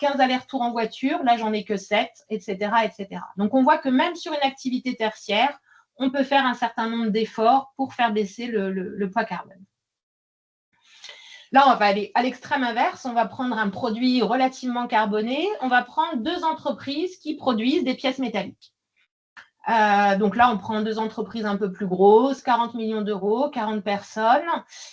allers-retours en voiture, là, j'en ai que 7, etc., etc. Donc, on voit que même sur une activité tertiaire, on peut faire un certain nombre d'efforts pour faire baisser le poids carbone. Là, on va aller à l'extrême inverse. On va prendre un produit relativement carboné. On va prendre 2 entreprises qui produisent des pièces métalliques. Donc là, on prend 2 entreprises un peu plus grosses, 40 millions d'euros, 40 personnes.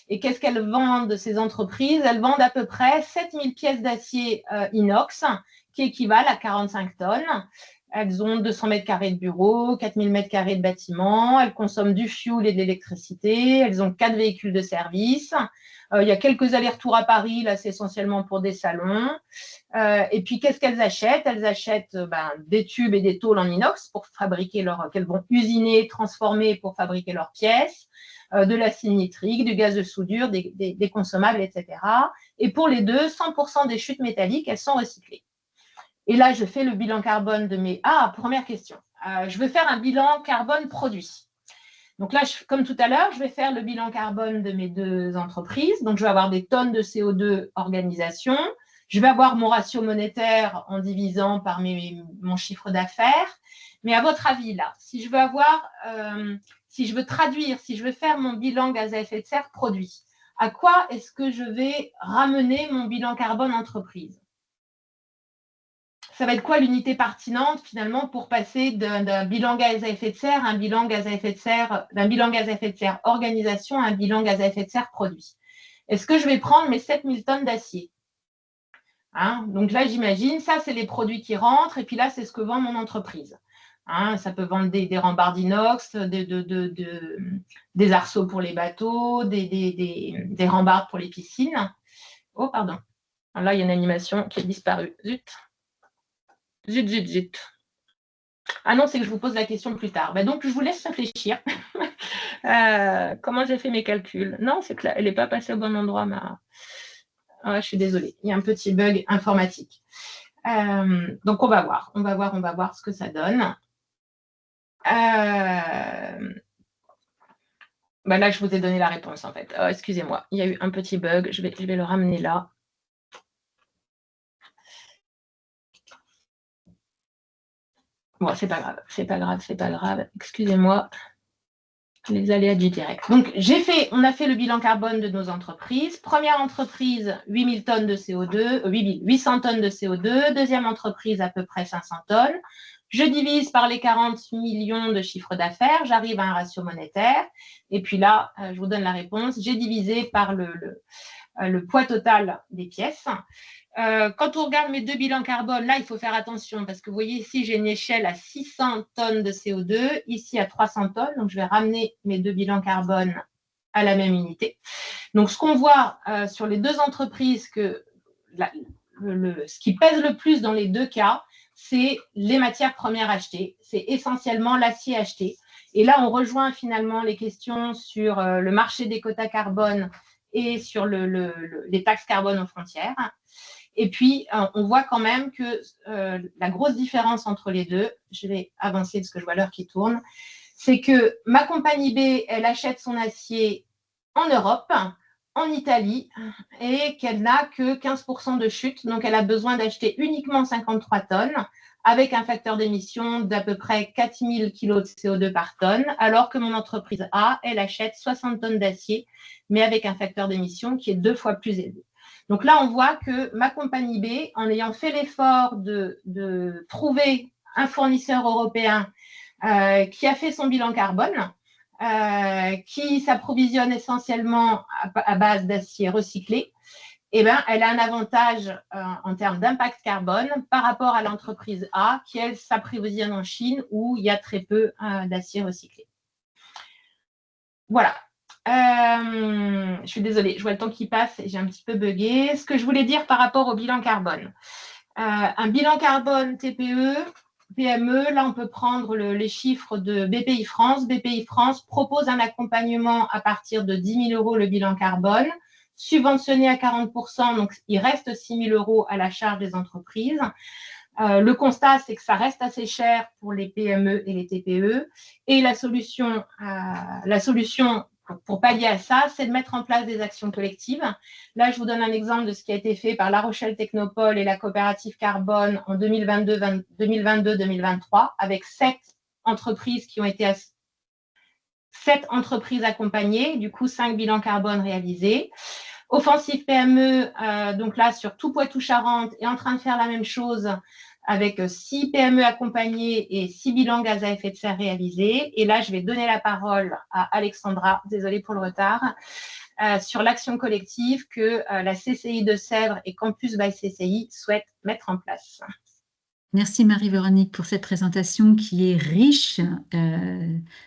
Et qu'est-ce qu'elles vendent, ces entreprises? Elles vendent à peu près 7000 pièces d'acier inox, qui équivalent à 45 tonnes. Elles ont 200 mètres carrés de bureaux, 4000 mètres carrés de bâtiments. Elles consomment du fioul et de l'électricité. Elles ont 4 véhicules de service. Il y a quelques allers-retours à Paris, là, c'est essentiellement pour des salons. Et puis, qu'est-ce qu'elles achètent? Elles achètent des tubes et des tôles en inox pour fabriquer qu'elles vont usiner, transformer pour fabriquer leurs pièces, de l'acide nitrique, du gaz de soudure, des consommables, etc. Et pour les deux, 100% des chutes métalliques, elles sont recyclées. Et là, je fais le bilan carbone de mes… Ah, première question. Je veux faire un bilan carbone produit. Donc là, comme tout à l'heure, je vais faire le bilan carbone de mes 2 entreprises. Donc, je vais avoir des tonnes de CO2 organisation. Je vais avoir mon ratio monétaire en divisant par mon chiffre d'affaires. Mais à votre avis, là, si je veux traduire, si je veux faire mon bilan gaz à effet de serre produit, à quoi est-ce que je vais ramener mon bilan carbone entreprise? Ça va être quoi l'unité pertinente finalement pour passer d'un bilan gaz à effet de serre à un bilan gaz à effet de serre, d'un bilan gaz à effet de serre organisation à un bilan gaz à effet de serre produit? Est-ce que je vais prendre mes 7000 tonnes d'acier? Donc là, j'imagine, ça, c'est les produits qui rentrent, et puis là, c'est ce que vend mon entreprise. Ça peut vendre des rambardes inox, des arceaux pour les bateaux, des rambardes pour les piscines. Oh, pardon. Alors là, il y a une animation qui est disparue. Zut. Zut, zut, zut. Ah non, c'est que je vous pose la question plus tard. Donc, je vous laisse réfléchir. Comment j'ai fait mes calculs? Non, c'est que là, elle n'est pas passée au bon endroit. Je suis désolée. Il y a un petit bug informatique. Donc, on va voir ce que ça donne. Là, je vous ai donné la réponse, en fait. Excusez-moi, il y a eu un petit bug. Je vais le ramener là. Bon, c'est pas grave. Excusez-moi, les aléas du direct. Donc, on a fait le bilan carbone de nos entreprises. Première entreprise, 800 tonnes de CO2. Deuxième entreprise, à peu près 500 tonnes. Je divise par les 40 millions de chiffre d'affaires. J'arrive à un ratio monétaire. Et puis là, je vous donne la réponse. J'ai divisé par le poids total des pièces. Quand on regarde mes 2 bilans carbone, là, il faut faire attention parce que vous voyez ici, j'ai une échelle à 600 tonnes de CO2, ici à 300 tonnes. Donc, je vais ramener mes 2 bilans carbone à la même unité. Donc, ce qu'on voit sur les 2 entreprises, que ce qui pèse le plus dans les 2 cas, c'est les matières premières achetées. C'est essentiellement l'acier acheté. Et là, on rejoint finalement les questions sur le marché des quotas carbone et sur les taxes carbone aux frontières. Et puis, on voit quand même que la grosse différence entre les deux, je vais avancer parce que je vois l'heure qui tourne, c'est que ma compagnie B, elle achète son acier en Europe, en Italie, et qu'elle n'a que 15% de chute. Donc, elle a besoin d'acheter uniquement 53 tonnes avec un facteur d'émission d'à peu près 4000 kg de CO2 par tonne, alors que mon entreprise A, elle achète 60 tonnes d'acier, mais avec un facteur d'émission qui est 2 fois plus élevé. Donc là, on voit que ma compagnie B, en ayant fait l'effort de trouver un fournisseur européen qui a fait son bilan carbone, qui s'approvisionne essentiellement à base d'acier recyclé, elle a un avantage en termes d'impact carbone par rapport à l'entreprise A qui, elle, s'approvisionne en Chine où il y a très peu d'acier recyclé. Voilà. Je suis désolée, je vois le temps qui passe et j'ai un petit peu bugué. Ce que je voulais dire par rapport au bilan carbone. Un bilan carbone TPE, PME, là on peut prendre les chiffres de BPI France. BPI France propose un accompagnement à partir de 10 000 € le bilan carbone. subventionné à 40%, donc il reste 6 000 € à la charge des entreprises. Le constat, c'est que ça reste assez cher pour les PME et les TPE. Et la solution pour pallier à ça, c'est de mettre en place des actions collectives. Là, je vous donne un exemple de ce qui a été fait par La Rochelle Technopole et la coopérative Carbone en 2022-2023, avec 7 entreprises qui ont été 7 entreprises accompagnées, du coup 5 bilans carbone réalisés. Offensive PME, donc là sur tout Poitou-Charentes, est en train de faire la même chose avec 6 PME accompagnées et 6 bilans gaz à effet de serre réalisés. Et là, je vais donner la parole à Alexandra, désolée pour le retard, sur l'action collective que la CCI de Sèvres et Campus by CCI souhaitent mettre en place. Merci Marie-Véronique pour cette présentation qui est riche,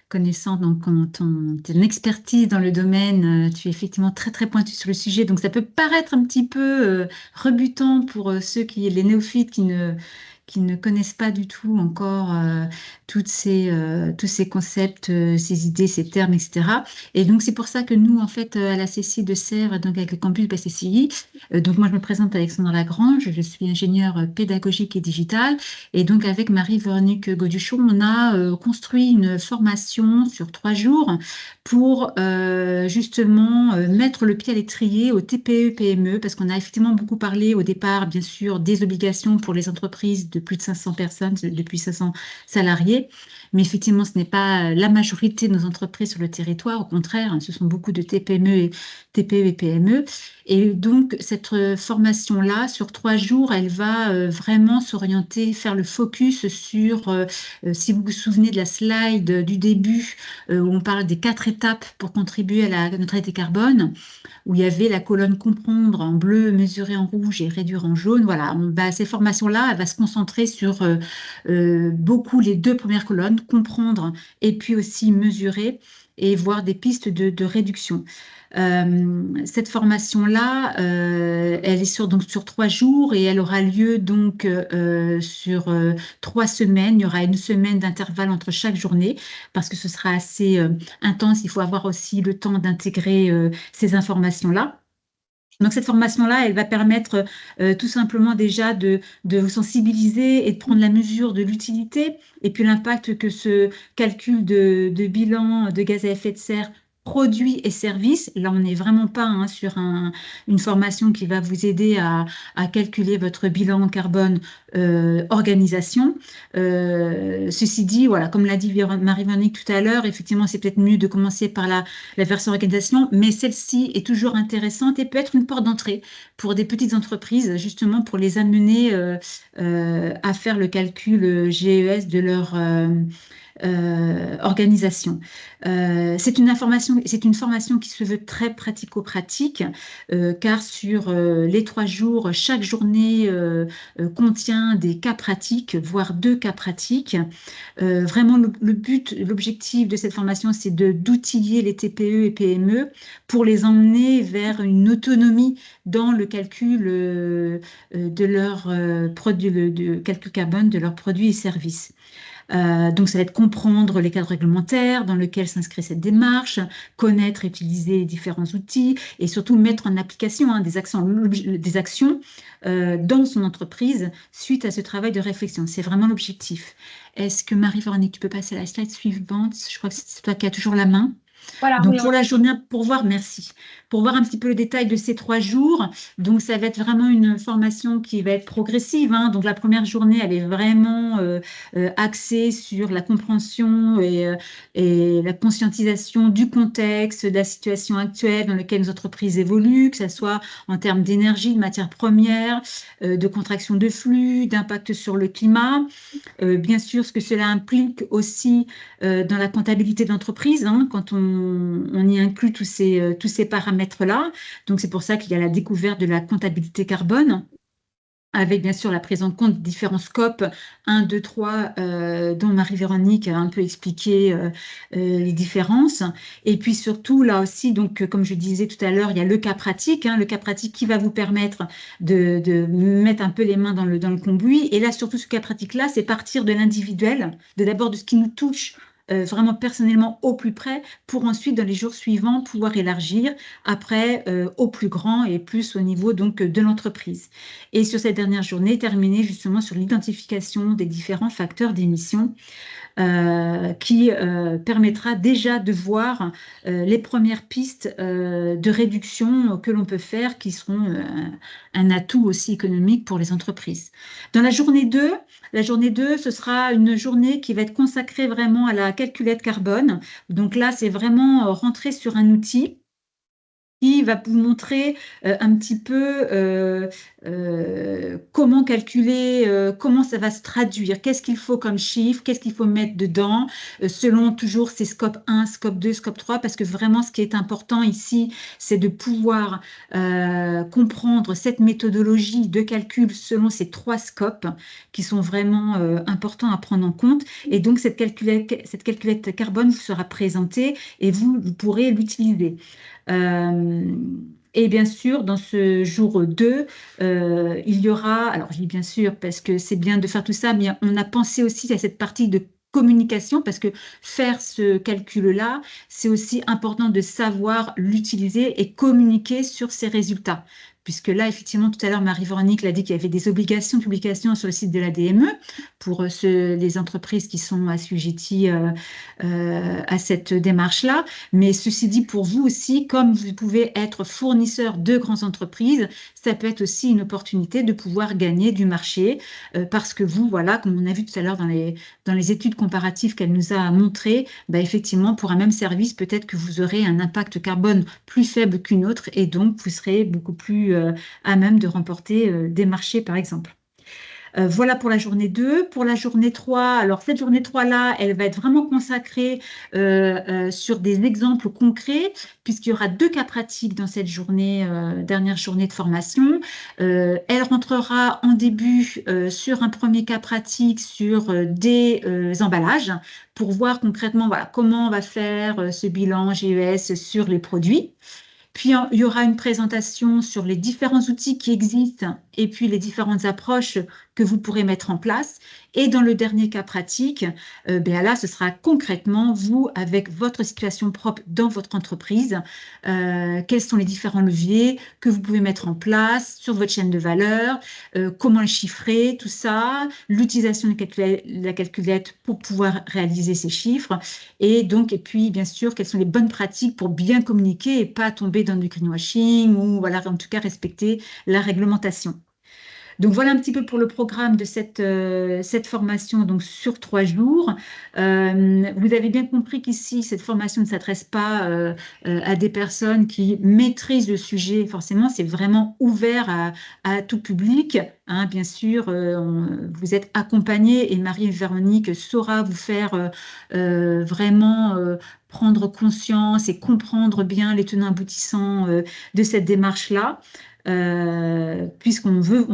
connaissant donc ton expertise dans le domaine. Tu es effectivement très très pointu sur le sujet, donc ça peut paraître un petit peu rebutant pour les néophytes qui ne connaissent pas du tout encore tous ces concepts, ces idées, ces termes, etc. Et donc c'est pour ça que nous, en fait, à la CCI de Sèvres, donc avec le campus de la CCI, donc moi je me présente Alexandra Lagrange, je suis ingénieure pédagogique et digitale, et donc avec Marie-Véronique Goduchon, on a construit une formation sur 3 jours pour justement mettre le pied à l'étrier aux TPE-PME, parce qu'on a effectivement beaucoup parlé au départ, bien sûr, des obligations pour les entreprises de plus de 500 personnes, depuis 500 salariés, mais effectivement, ce n'est pas la majorité de nos entreprises sur le territoire, au contraire, ce sont beaucoup de TPE et PME, et donc cette formation-là, sur 3 jours, elle va vraiment s'orienter, faire le focus sur, si vous vous souvenez de la slide du début, où on parle des 4 étapes pour contribuer à la neutralité carbone, où il y avait la colonne comprendre en bleu, mesurer en rouge et réduire en jaune. Voilà, ces formations-là, elle va se concentrer sur beaucoup les 2 premières colonnes, comprendre et puis aussi mesurer et voir des pistes de réduction. Cette formation-là, elle est sur 3 jours et elle aura lieu donc sur 3 semaines. Il y aura une semaine d'intervalle entre chaque journée parce que ce sera assez intense. Il faut avoir aussi le temps d'intégrer ces informations-là. Donc cette formation-là, elle va permettre tout simplement déjà de vous sensibiliser et de prendre la mesure de l'utilité et puis l'impact que ce calcul de bilan de gaz à effet de serre produits et services. Là, on n'est vraiment pas sur une formation qui va vous aider à calculer votre bilan carbone organisation. Ceci dit, voilà, comme l'a dit Marie-Véronique tout à l'heure, effectivement, c'est peut-être mieux de commencer par la version organisation, mais celle-ci est toujours intéressante et peut être une porte d'entrée pour des petites entreprises, justement pour les amener à faire le calcul GES de leur organisation. C'est une formation qui se veut très pratico-pratique, car sur les 3 jours, chaque journée contient des cas pratiques, voire 2 cas pratiques. Vraiment, l'objectif de cette formation, c'est d'outiller les TPE et PME pour les emmener vers une autonomie dans le calcul de leur calcul carbone de leurs produits et services. Donc, ça va être comprendre les cadres réglementaires dans lesquels s'inscrit cette démarche, connaître et utiliser les différents outils et surtout mettre en application des actions dans son entreprise suite à ce travail de réflexion. C'est vraiment l'objectif. Est-ce que Marie-Véronique, tu peux passer à la slide suivante? Je crois que c'est toi qui as toujours la main. Voilà, donc oui, pour la journée, merci. Pour voir un petit peu le détail de ces 3 jours, donc ça va être vraiment une formation qui va être progressive. Donc la première journée, elle est vraiment axée sur la compréhension et la conscientisation du contexte, de la situation actuelle dans laquelle nos entreprises évoluent, que ce soit en termes d'énergie, de matières premières, de contraction de flux, d'impact sur le climat. Bien sûr, ce que cela implique aussi dans la comptabilité d'entreprise, quand on y inclut tous ces paramètres-là. Donc, c'est pour ça qu'il y a la découverte de la comptabilité carbone, avec bien sûr la prise en compte de différents scopes, 1, 2, 3, dont Marie-Véronique a un peu expliqué les différences. Et puis surtout, là aussi, donc, comme je disais tout à l'heure, il y a le cas pratique qui va vous permettre de mettre un peu les mains dans le cambouis. Et là, surtout, ce cas pratique-là, c'est partir de l'individuel, d'abord de ce qui nous touche vraiment personnellement au plus près, pour ensuite, dans les jours suivants, pouvoir élargir après au plus grand et plus au niveau donc de l'entreprise. Et sur cette dernière journée, terminer justement sur l'identification des différents facteurs d'émission qui permettra déjà de voir les premières pistes de réduction que l'on peut faire, qui seront un atout aussi économique pour les entreprises. Dans la journée 2, ce sera une journée qui va être consacrée vraiment à la calculette carbone. Donc là, c'est vraiment rentrer sur un outil qui va vous montrer un petit peu comment calculer, comment ça va se traduire, qu'est-ce qu'il faut comme chiffre, qu'est-ce qu'il faut mettre dedans, selon toujours ces scope 1, scope 2, scope 3, parce que vraiment ce qui est important ici, c'est de pouvoir comprendre cette méthodologie de calcul selon ces 3 scopes qui sont vraiment importants à prendre en compte. Et donc cette calculette carbone vous sera présentée et vous pourrez l'utiliser. Et bien sûr, dans ce jour 2, il y aura, alors je dis bien sûr parce que c'est bien de faire tout ça, mais on a pensé aussi à cette partie de communication, parce que faire ce calcul-là, c'est aussi important de savoir l'utiliser et communiquer sur ces résultats. Puisque là, effectivement, tout à l'heure, Marie-Véronique l'a dit qu'il y avait des obligations de publication sur le site de la DME pour les entreprises qui sont assujetties à cette démarche-là. Mais ceci dit, pour vous aussi, comme vous pouvez être fournisseur de grandes entreprises, ça peut être aussi une opportunité de pouvoir gagner du marché parce que vous, voilà, comme on a vu tout à l'heure dans les études comparatives qu'elle nous a montrées, bah, effectivement, pour un même service, peut-être que vous aurez un impact carbone plus faible qu'une autre et donc vous serez beaucoup plus à même de remporter des marchés, par exemple. Voilà pour la journée 2. Pour la journée 3, alors cette journée 3-là, elle va être vraiment consacrée sur des exemples concrets, puisqu'il y aura 2 cas pratiques dans cette journée, dernière journée de formation. Elle rentrera en début sur un premier cas pratique sur des emballages, pour voir concrètement voilà, comment on va faire ce bilan GES sur les produits. Puis, il y aura une présentation sur les différents outils qui existent et puis les différentes approches que vous pourrez mettre en place. Et dans le dernier cas pratique, là, ce sera concrètement, vous, avec votre situation propre dans votre entreprise, quels sont les différents leviers que vous pouvez mettre en place sur votre chaîne de valeur, comment le chiffrer, tout ça, l'utilisation de la calculette pour pouvoir réaliser ces chiffres. Et puis, bien sûr, quelles sont les bonnes pratiques pour bien communiquer et pas tomber dans du greenwashing ou, voilà, en tout cas, respecter la réglementation. Donc voilà un petit peu pour le programme de cette formation donc sur 3 jours. Vous avez bien compris qu'ici, cette formation ne s'adresse pas à des personnes qui maîtrisent le sujet. Forcément, c'est vraiment ouvert à tout public. Hein, bien sûr, vous êtes accompagnés et Marie-Véronique saura vous faire vraiment prendre conscience et comprendre bien les tenants aboutissants de cette démarche-là. On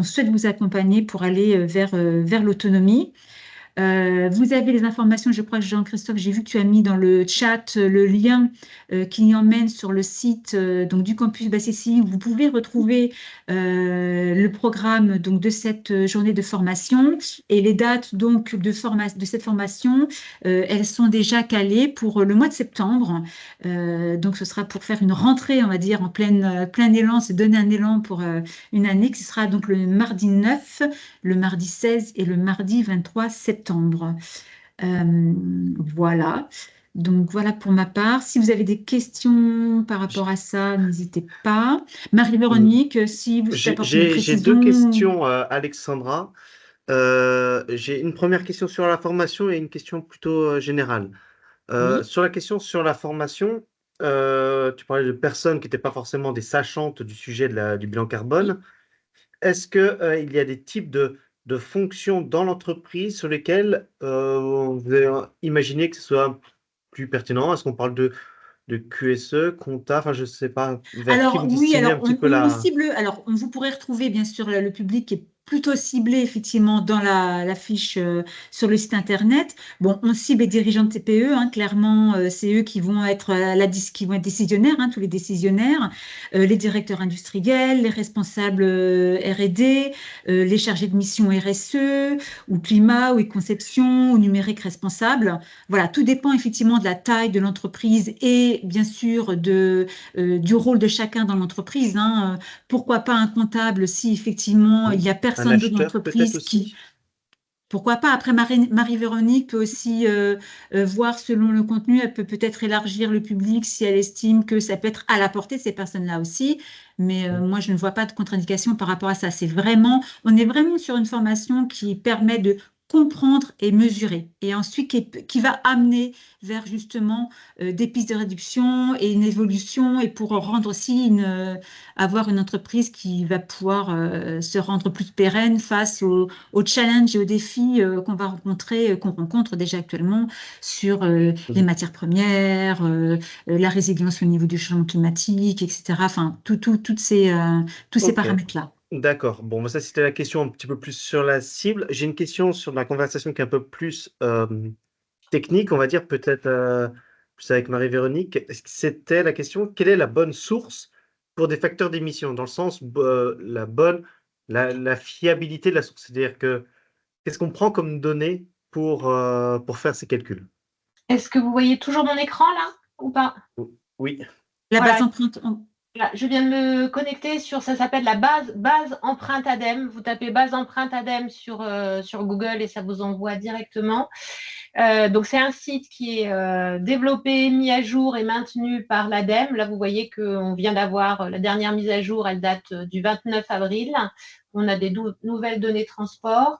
souhaite vous accompagner pour aller vers l'autonomie. Vous avez les informations, je crois que Jean-Christophe, j'ai vu que tu as mis dans le chat le lien qui emmène sur le site donc, du campus Bassessi, où vous pouvez retrouver le programme donc, de cette journée de formation et les dates donc, de cette formation, elles sont déjà calées pour le mois de septembre. Donc ce sera pour faire une rentrée, on va dire, en plein élan, se donner un élan pour une année, qui sera donc le mardi 9, le mardi 16 et le mardi 23 septembre. Voilà. Donc voilà pour ma part. Si vous avez des questions par rapport à ça, n'hésitez pas. Marie-Véronique, si vous apportez une précision. J'ai 2 questions, Alexandra. J'ai une première question sur la formation et une question plutôt générale. Oui. Sur la question sur la formation, tu parlais de personnes qui n'étaient pas forcément des sachantes du sujet du bilan carbone. Est-ce qu'il y a des types de fonctions dans l'entreprise sur lesquelles vous avez imaginé que ce soit plus pertinent? Est-ce qu'on parle de QSE, compta, enfin je ne sais pas vers qui vous destinez un petit peu on cible, alors vous pourrez retrouver bien sûr le public qui est plutôt ciblés effectivement dans la fiche sur le site internet. Bon, on cible les dirigeants de TPE, hein, clairement, c'est eux qui vont être qui vont être décisionnaires, hein, tous les décisionnaires, les directeurs industriels, les responsables R&D, les chargés de mission RSE ou climat ou conception ou numérique responsable. Voilà, tout dépend effectivement de la taille de l'entreprise et bien sûr du rôle de chacun dans l'entreprise, hein. Pourquoi pas un comptable si effectivement il Oui. n'y a Un personne d'autre dans acheteur peut-être l'entreprise qui… aussi? Pourquoi pas? Après, Marie-Véronique peut aussi voir selon le contenu, elle peut peut-être élargir le public si elle estime que ça peut être à la portée de ces personnes-là aussi. Mais moi, je ne vois pas de contre-indication par rapport à ça. On est vraiment sur une formation qui permet de comprendre et mesurer, et ensuite qui va amener vers justement des pistes de réduction et une évolution, et pour rendre aussi avoir une entreprise qui va pouvoir se rendre plus pérenne face aux challenges et aux défis qu'on rencontre déjà actuellement sur les Mhm. matières premières, la résilience au niveau du changement climatique, etc. Enfin, tous ces Ok, paramètres-là. d'accord. Bon, moi, ça, c'était la question un petit peu plus sur la cible. J'ai une question sur la conversation qui est un peu plus technique, on va dire, peut-être plus avec Marie-Véronique. C'était la question, quelle est la bonne source pour des facteurs d'émission, dans le sens, la fiabilité de la source, c'est-à-dire que qu'est-ce qu'on prend comme données pour faire ces calculs? Est-ce que vous voyez toujours mon écran là ou pas? Oui, La base Voilà. empreinte, Là, je viens de me connecter ça s'appelle la base empreinte ADEME. Vous tapez base empreinte ADEME sur Google et ça vous envoie directement. Donc, c'est un site qui est développé, mis à jour et maintenu par l'ADEME. Là, vous voyez qu'on vient d'avoir la dernière mise à jour, elle date du 29 avril. On a des nouvelles données transport.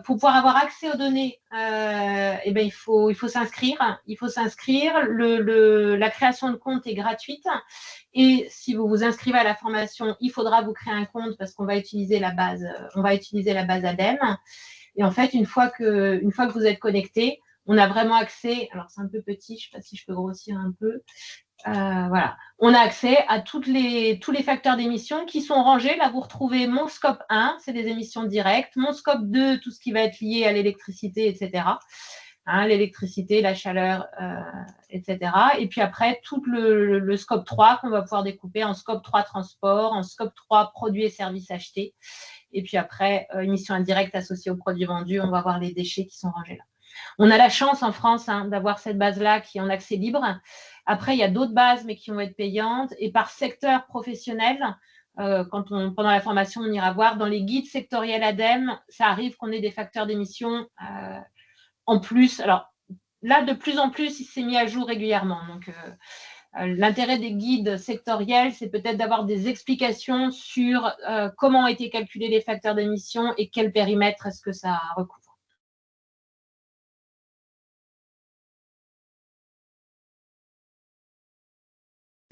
Pour pouvoir avoir accès aux données, eh ben, il faut s'inscrire. Il faut s'inscrire. La création de compte est gratuite. Et si vous vous inscrivez à la formation, il faudra vous créer un compte parce qu'on va utiliser la base ADEME. Et en fait, une fois que vous êtes connecté, on a vraiment accès. Alors, c'est un peu petit, je ne sais pas si je peux grossir un peu. Voilà. On a accès à tous les facteurs d'émission qui sont rangés. Là, vous retrouvez mon scope 1, c'est des émissions directes. Mon scope 2, tout ce qui va être lié à l'électricité, etc. Hein, l'électricité, la chaleur, etc. Et puis après, tout le scope 3 qu'on va pouvoir découper en scope 3 transport, en scope 3 produits et services achetés. Et puis après, émissions indirectes associées aux produits vendus, on va voir les déchets qui sont rangés là. On a la chance en France d'avoir cette base-là qui est en accès libre. Après, il y a d'autres bases, mais qui vont être payantes. Et par secteur professionnel, pendant la formation, on ira voir dans les guides sectoriels ADEME, ça arrive qu'on ait des facteurs d'émission en plus. Alors là, de plus en plus, il s'est mis à jour régulièrement. Donc, l'intérêt des guides sectoriels, c'est peut-être d'avoir des explications sur comment ont été calculés les facteurs d'émission et quel périmètre est-ce que ça recouvre.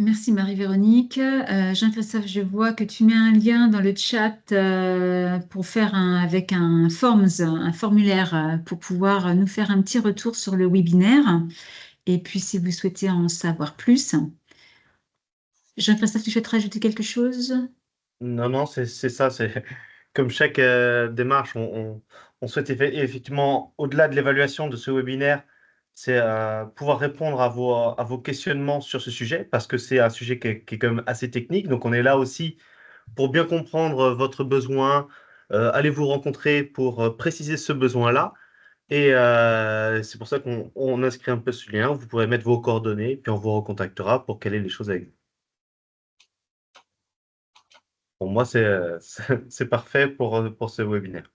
merci Marie-Véronique. Jean-Christophe, je vois que tu mets un lien dans le chat pour faire avec un formulaire pour pouvoir nous faire un petit retour sur le webinaire. Et puis, si vous souhaitez en savoir plus. Jean-Christophe, tu souhaites rajouter quelque chose? non, non, c'est ça, c'est comme chaque démarche, on souhaite effectivement, au-delà de l'évaluation de ce webinaire, c'est pouvoir répondre à vos questionnements sur ce sujet, parce que c'est un sujet qui est quand même assez technique. Donc, on est là aussi pour bien comprendre votre besoin, allez vous rencontrer pour préciser ce besoin-là. Et c'est pour ça qu'on inscrit un peu ce lien. Vous pourrez mettre vos coordonnées, puis on vous recontactera pour caler les choses avec vous. Pour moi, c'est parfait pour ce webinaire.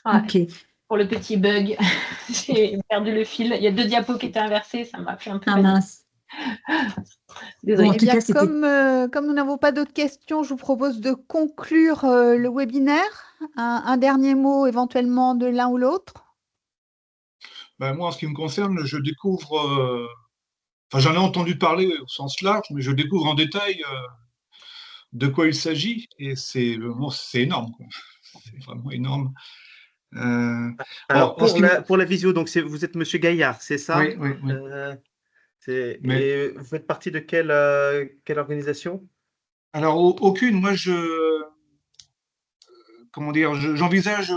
Ouais. Ok. Pour le petit bug, j'ai perdu le fil. Il y a 2 diapos qui étaient inversés, ça m'a fait un peu Ah paniquer. mince. Désolée. Bon, en Eh tout bien, cas, c'était… comme nous n'avons pas d'autres questions, je vous propose de conclure le webinaire. Un dernier mot éventuellement de l'un ou l'autre. Ben, moi, en ce qui me concerne, je découvre, enfin, j'en ai entendu parler au sens large, mais je découvre en détail de quoi il s'agit, et c'est énorme, quoi. C'est vraiment énorme. Alors, En ce qui me... pour la visio, donc vous êtes Monsieur Gaillard, c'est ça? Oui, oui, oui. Mais Et vous faites partie de quelle organisation? alors, aucune. Moi, comment dire, j'envisage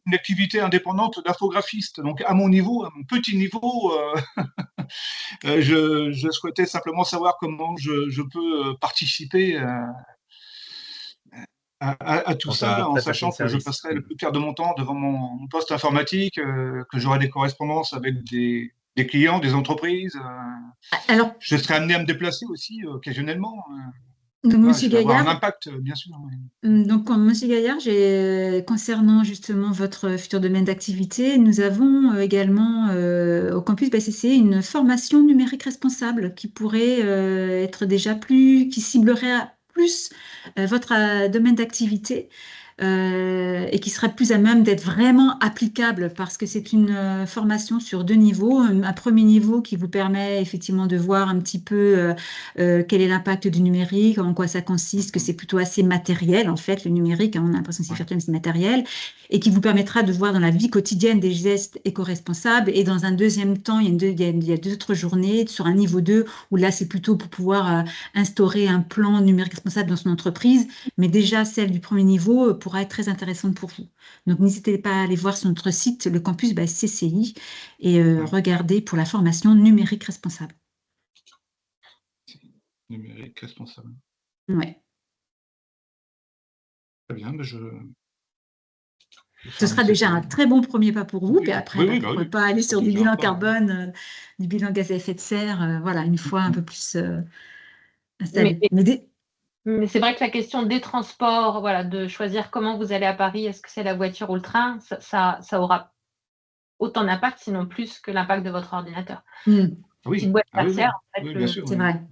une activité indépendante d'infographiste. Donc, à mon niveau, à mon petit niveau, je souhaitais simplement savoir comment je peux participer à tout En termes de ça, en prestation de sachant que je service. passerai le plus clair de mon temps devant mon poste informatique, que j'aurai des correspondances avec des clients, des entreprises. Alors, Je serai amené à me déplacer aussi occasionnellement. donc, Voilà, Monsieur je vais avoir un Gaillard, impact, bien sûr. Oui. donc, Monsieur Gaillard, concernant justement votre futur domaine d'activité, nous avons également au campus BCC une formation numérique responsable qui pourrait être déjà qui ciblerait plus votre domaine d'activité et qui sera plus à même d'être vraiment applicable parce que c'est une formation sur 2 niveaux. Un premier niveau qui vous permet effectivement de voir un petit peu quel est l'impact du numérique, en quoi ça consiste, que c'est plutôt assez matériel en fait, le numérique, hein, on a l'impression que c'est virtuel, mais c'est matériel, et qui vous permettra de voir dans la vie quotidienne des gestes éco-responsables. Et dans un deuxième temps, il y a 2 autres journées sur un niveau 2, où là c'est plutôt pour pouvoir instaurer un plan numérique responsable dans son entreprise, mais déjà celle du premier niveau pourra être très intéressante pour vous. Donc n'hésitez pas à aller voir sur notre site, le campus CCI, et regarder pour la formation numérique responsable. Numérique responsable. Ouais. Très bien, mais Ce sera déjà un très bon premier pas pour vous, Oui, puis après, oui, pourquoi oui. pas aller sur du Déjà bilan un pas, carbone, du bilan gaz à effet de serre, voilà, une fois un peu plus installé. Mais c'est vrai que la question des transports, voilà, de choisir comment vous allez à Paris, est-ce que c'est la voiture ou le train, ça aura autant d'impact, sinon plus que l'impact de votre ordinateur. Oui. Petite boîte Ah oui, tertiaire, en fait, oui, bien sûr. C'est Oui. vrai.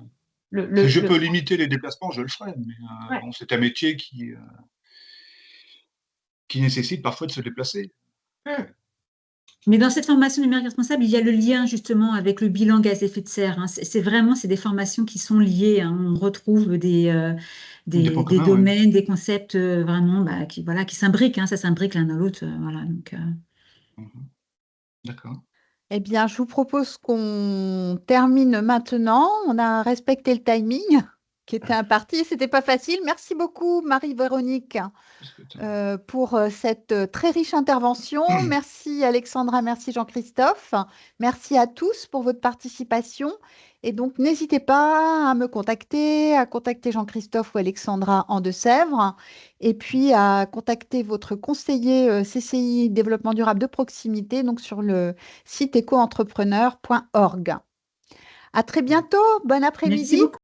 Si je peux limiter les déplacements, je le ferai. Mais Ouais. bon, c'est un métier qui nécessite parfois de se déplacer. Mais dans cette formation numérique responsable, il y a le lien justement avec le bilan gaz à effet de serre, hein. C'est des formations qui sont liées, hein. On retrouve des points communs, domaines, des concepts vraiment qui s'imbriquent, hein. Ça s'imbrique l'un dans l'autre. Voilà, donc, D'accord. Eh bien, je vous propose qu'on termine maintenant. On a respecté le timing qui était imparti. C'était pas facile. Merci beaucoup, Marie-Véronique, pour cette très riche intervention. Merci, Alexandra. Merci, Jean-Christophe. Merci à tous pour votre participation. Et donc, n'hésitez pas à me contacter, à contacter Jean-Christophe ou Alexandra en Deux-Sèvres, et puis à contacter votre conseiller CCI Développement durable de proximité, donc sur le site écoentrepreneur.org. À très bientôt. Bon après-midi. merci beaucoup.